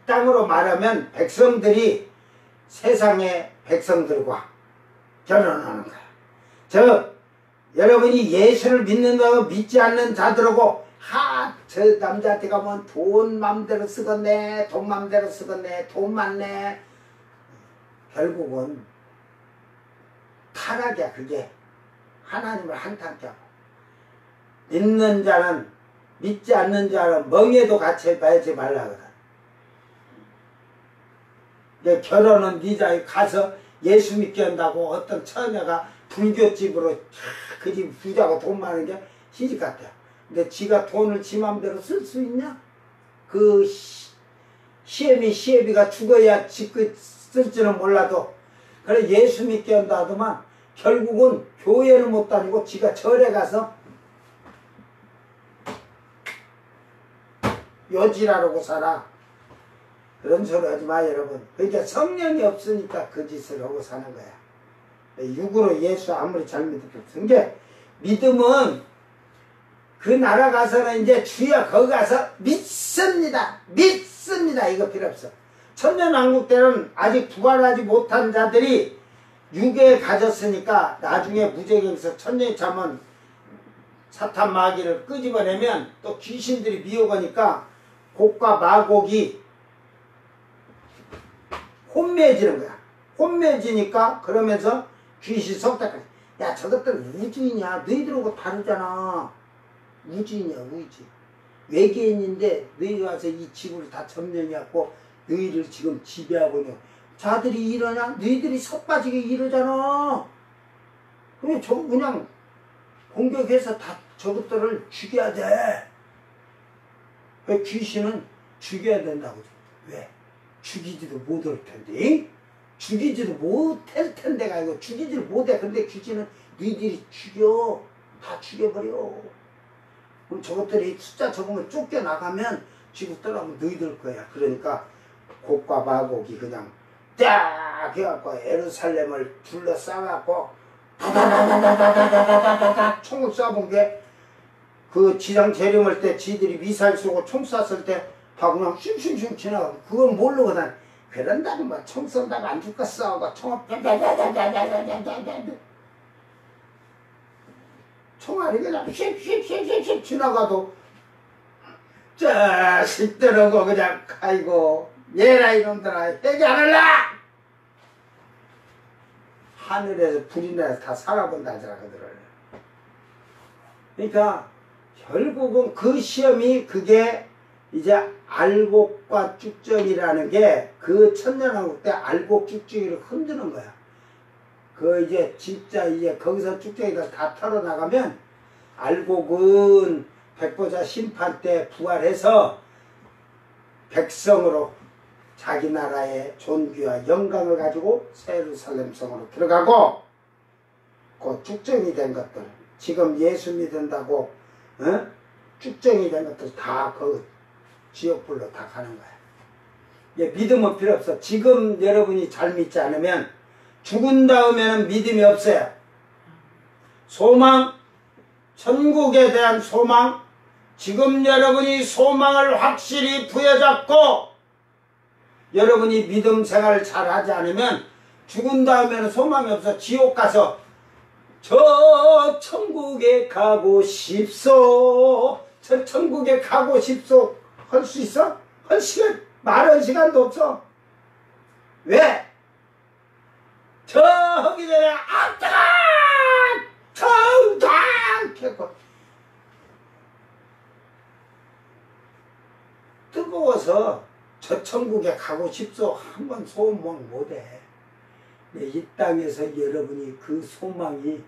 땅으로 말하면 백성들이 세상의 백성들과 결혼하는 거야. 여러분이 예수를 믿는다고 믿지 않는 자들하고 저 남자한테 가면 돈 맘대로 쓰겠네, 돈 맘대로 쓰겠네, 돈 많네. 결국은 타락이야. 그게 하나님을 한탄케 하고 믿는 자는 믿지 않는 자는 멍에도 같이 매지 말라거든. 결혼은 네 자에 가서 예수 믿게 한다고 어떤 처녀가 불교집으로 그 집 부자고 돈 많은 게 시집 갔대요. 근데 지가 돈을 지 맘대로 쓸 수 있냐? 그 시애비가 죽어야 지그 쓸지는 몰라도 그래 예수 믿게 한다 하더만 결국은 교회를 못 다니고 지가 절에 가서 여지라고 살아. 그런 소리 하지 마 여러분. 그러니까 성령이 없으니까 그 짓을 하고 사는 거야. 육으로 예수 아무리 잘 믿어도 그게 믿음은 그 나라 가서는 이제 주여 거기 가서 믿습니다 이거 필요 없어. 천년왕국 때는 아직 부활하지 못한 자들이 육에 가졌으니까 나중에 무저갱에서 천년이 차면 사탄 마귀를 끄집어내면 또 귀신들이 미혹하니까 곡과 마곡이 혼매해지는 거야. 혼매해지니까 그러면서 귀신 속닥거려. 야 저것들 우주이냐? 너희들하고 다르잖아. 우주이냐 우주. 외계인인데 너희들 와서 이 지구를 다 점령해갖고 너희를 지금 지배하고 있는 자들이 이러냐? 너희들이 섭빠지게 이러잖아. 그래 저거 그냥 공격해서 다 저것들을 죽여야 돼. 왜 귀신은 죽여야 된다고. 왜? 죽이지도 못할 텐데. 죽이지도 못할 텐데가 아니고 죽이지를 못해. 근데 귀신은 너희들이 죽여. 다 죽여버려. 그럼 저것들이 숫자 적으면 쫓겨나가면 지구 떠나면 너희들 거야. 그러니까 곡과 마곡이 그냥 딱 해갖고 예루살렘을 둘러싸갖고 다다다다다다다다다다 총을 쏴본 게 그 지상 재림할 때 지들이 미사일 쏘고 총 쐈을 때 다 그냥 슝슝슝 지나가고 그건 모르거든. 그런다고 막 총 쏜다고 안 죽겠어 하고 총을 총알이 그냥 슉슉슉슉 지나가도 자식들하고 그냥 아이고 얘라 이놈들아 얘기 안 할라 하늘에서 불이 나서 다 살아본다더라 그들을. 그러니까 결국은 그 시험이 그게 이제 알곡과 쭉정이라는 게 그 천년왕국 때 알곡 쭉정이를 흔드는 거야. 그 이제 진짜 이제 거기서 쭉정이가 다 털어나가면 알곡은 백보자 심판 때 부활해서 백성으로 자기 나라의 존귀와 영광을 가지고 예루살렘 성으로 들어가고, 그 쭉정이 된 것들, 지금 예수 믿는다고 쭉정이 된 것들 다 그 지옥불로 다 가는 거야. 이제 믿음은 필요 없어. 지금 여러분이 잘 믿지 않으면 죽은 다음에는 믿음이 없어요. 소망, 천국에 대한 소망, 지금 여러분이 소망을 확실히 부여잡고 여러분이 믿음 생활을 잘 하지 않으면 죽은 다음에는 소망이 없어. 지옥 가서 저 천국에 가고 싶소, 저 천국에 가고 싶소 할 수 있어? 할 시간, 말할 시간도 없어. 왜? 저기 전에 아따가 청당 했고 뜨거워서 저 천국에 가고 싶소 한번 소망 못해. 이 땅에서 여러분이 그 소망이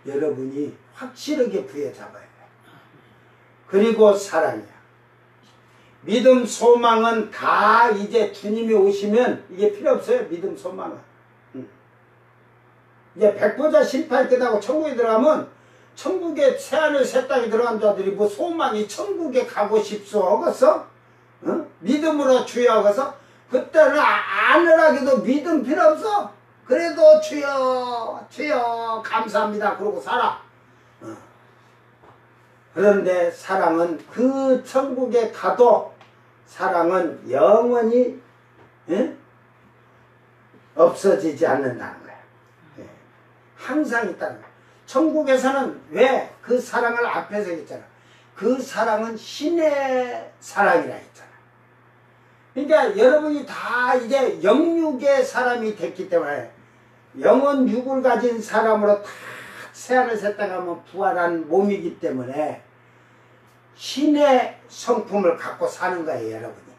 여러분이 확실하게 부여잡아야 돼. 그리고 사랑이야. 믿음 소망은 다 이제 주님이 오시면 이게 필요 없어요. 믿음 소망은. 이제 백보자 심판 끝나고 천국에 들어가면 천국에 새하늘 새 땅에 들어간 자들이 뭐 소망이 천국에 가고 싶소 하겠어? 믿음으로 주여 하겠어? 그때는 아느라기도 믿음 필요 없어. 그래도 주여 주여 감사합니다 그러고 살아. 그런데 사랑은 그 천국에 가도 사랑은 영원히 없어지지 않는다는 거야. 항상 있다는 거야. 천국에서는 왜 그 사랑을 앞에서 했잖아. 그 사랑은 신의 사랑이라 했잖아. 그러니까 여러분이 다 이제 영육의 사람이 됐기 때문에 영원 육을 가진 사람으로 다 새하늘 새 땅 가면 부활한 몸이기 때문에 신의 성품을 갖고 사는 거예요, 여러분이.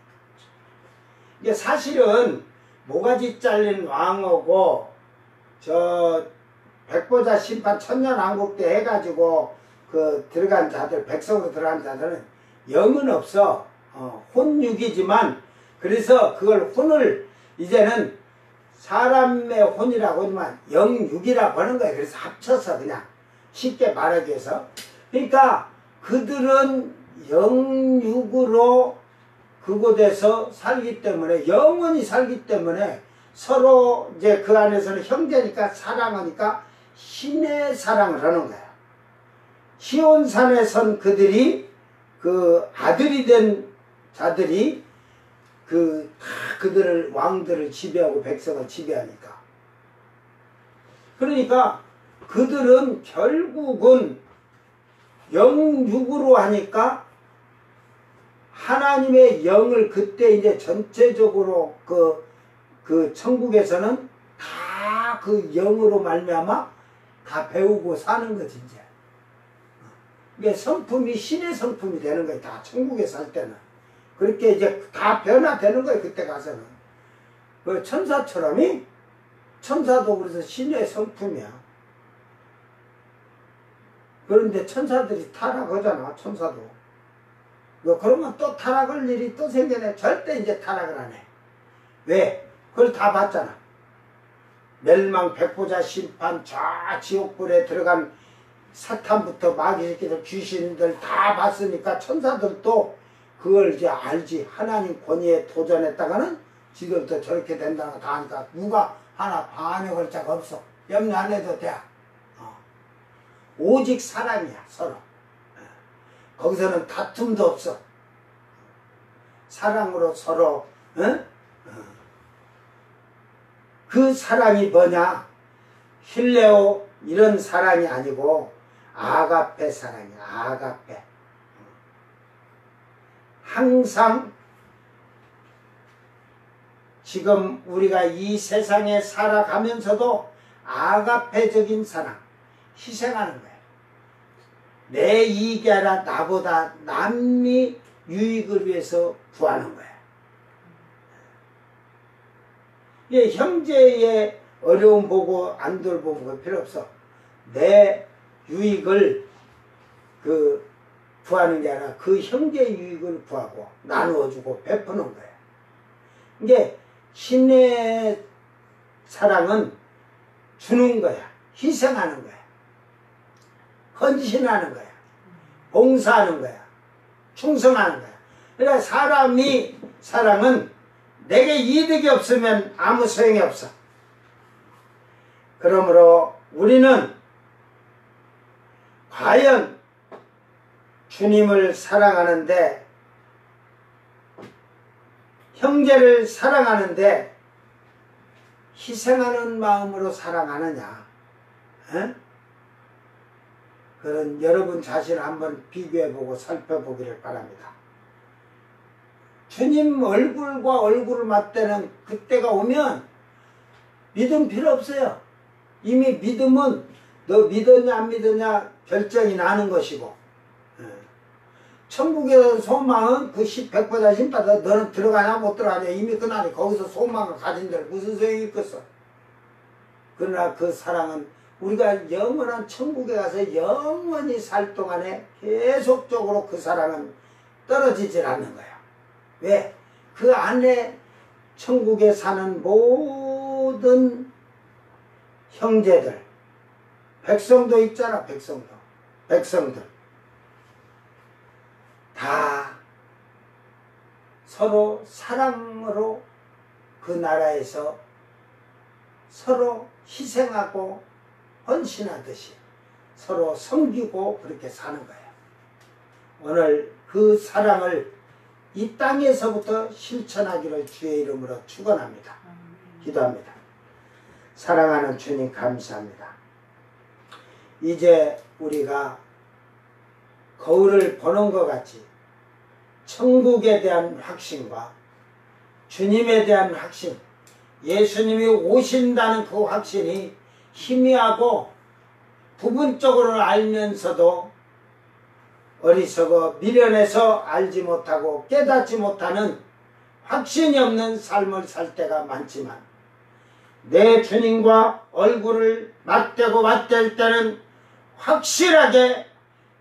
이게 사실은 모가지 잘린 왕하고 저 백보자 심판 천년왕국 때 해가지고 그 들어간 자들, 백성으로 들어간 자들은 영은 없어. 혼육이지만 그래서 그걸 혼을 이제는 사람의 혼이라고 하지만 영육이라고 하는 거예요. 그래서 합쳐서 그냥 쉽게 말하기 위해서. 그러니까 그들은 영육으로 그곳에서 살기 때문에 영원히 살기 때문에 서로 이제 그 안에서는 형제니까 사랑하니까 신의 사랑을 하는 거야. 시온산에 선 그들이 그 아들이 된 자들이 그들을 왕들을 지배하고 백성을 지배하니까. 그러니까 그들은 결국은 영육으로 하니까 하나님의 영을 그때 이제 전체적으로 그 천국에서는 다 그 영으로 말미암아 다 배우고 사는 거지 이제. 이게 성품이 신의 성품이 되는 거예요. 다 천국에 살 때는. 그렇게 이제 다 변화되는 거예요. 그때 가서는. 그 천사처럼이 천사도 그래서 신의 성품이야. 그런데 천사들이 타락하잖아. 천사도. 그러면 또 타락할 일이 또 생겨내. 절대 이제 타락을 안 해. 왜? 그걸 다 봤잖아. 멸망, 백보자 심판, 저 지옥불에 들어간 사탄부터 마귀 새끼들, 귀신들 다 봤으니까 천사들도 그걸 이제 알지. 하나님 권위에 도전했다가는 지들도 저렇게 된다는 거 다 하니까 누가 하나 반역할 자가 없어. 염려 안 해도 돼. 오직 사랑이야, 서로. 거기서는 다툼도 없어. 사랑으로 서로, 그 사랑이 뭐냐? 힐레오 이런 사랑이 아니고 아가페 사랑이야. 아가페. 항상 지금 우리가 이 세상에 살아가면서도 아가페적인 사랑, 희생하는 거예요. 내 이익이 아니라 나보다 남의 유익을 위해서 구하는 거예요. 예, 형제의 어려움 보고 안 돌보고 필요 없어. 내 유익을 구하는 게 아니라 그 형제의 유익을 구하고 나누어주고 베푸는 거예요. 이게 신의 사랑은 주는 거야. 희생하는 거야. 헌신하는 거야. 봉사하는 거야. 충성하는 거야. 그러니까 사랑은 내게 이득이 없으면 아무 소용이 없어. 그러므로 우리는 과연 주님을 사랑하는데, 형제를 사랑하는데 희생하는 마음으로 사랑하느냐? 에? 그런 여러분 자신을 한번 비교해보고 살펴보기를 바랍니다. 주님 얼굴과 얼굴을 맞대는 그때가 오면 믿음 필요 없어요. 이미 믿음은 너 믿었냐 안 믿었냐 결정이 나는 것이고, 천국의 소망은 그 100% 힘받아 너는 들어가냐 못 들어가냐 이미 끝나니 거기서 소망을 가진 데를 무슨 소용이 있겠어. 그러나 그 사랑은 우리가 영원한 천국에 가서 영원히 살 동안에 계속적으로 그 사랑은 떨어지질 않는 거야. 왜? 그 안에 천국에 사는 모든 형제들, 백성도 있잖아. 백성들 다 서로 사랑으로 그 나라에서 서로 희생하고 헌신하듯이 서로 섬기고 그렇게 사는 거예요. 오늘 그 사랑을 이 땅에서부터 실천하기를 주의 이름으로 축원합니다. 기도합니다. 사랑하는 주님 감사합니다. 이제 우리가 거울을 보는 것 같이 천국에 대한 확신과 주님에 대한 확신, 예수님이 오신다는 그 확신이 희미하고 부분적으로 알면서도 어리석어 미련해서 알지 못하고 깨닫지 못하는 확신이 없는 삶을 살 때가 많지만, 내 주님과 얼굴을 맞댈 때는 확실하게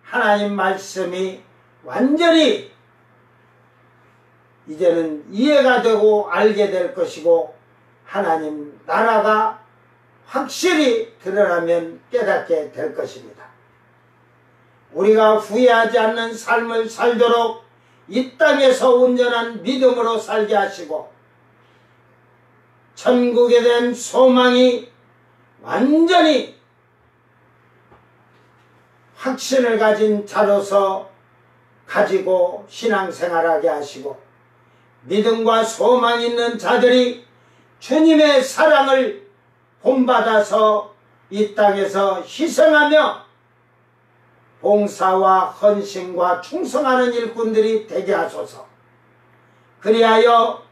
하나님 말씀이 완전히 이제는 이해가 되고 알게 될 것이고, 하나님 나라가 확실히 드러나면 깨닫게 될 것입니다. 우리가 후회하지 않는 삶을 살도록 이 땅에서 온전한 믿음으로 살게 하시고, 천국에 대한 소망이 완전히 확신을 가진 자로서 가지고 신앙생활하게 하시고, 믿음과 소망 있는 자들이 주님의 사랑을 본받아서 이 땅에서 희생하며 봉사와 헌신과 충성하는 일꾼들이 되게 하소서. 그리하여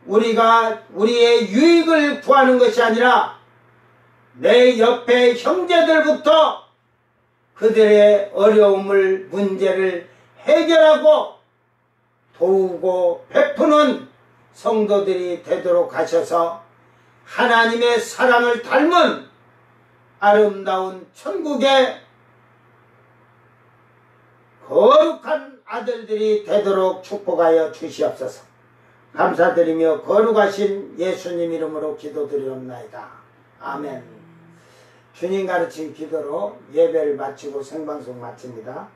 우리가 우리의 유익을 구하는 것이 아니라 내 옆에 형제들부터 그들의 어려움을, 문제를 해결하고 도우고 베푸는 성도들이 되도록 하셔서 하나님의 사랑을 닮은 아름다운 천국의 거룩한 아들들이 되도록 축복하여 주시옵소서. 감사드리며 거룩하신 예수님 이름으로 기도드리옵나이다. 아멘. 주님 가르친 기도로 예배를 마치고 생방송 마칩니다.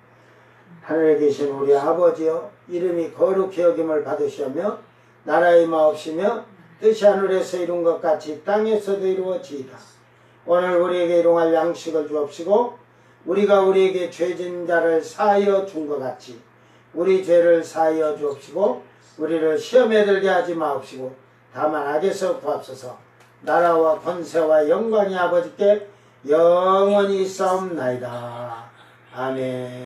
하늘에 계신 우리 아버지여, 이름이 거룩히 여김을 받으시며 나라의 마옵시며 뜻이 하늘에서 이룬 것 같이 땅에서도 이루어지이다. 오늘 우리에게 일용할 양식을 주옵시고, 우리가 우리에게 죄진 자를 사하여 준 것 같이 우리 죄를 사하여 주옵시고, 우리를 시험에 들게 하지 마옵시고 다만 악에서 구하옵소서. 나라와 권세와 영광이 아버지께 영원히 있사옵나이다. 아멘.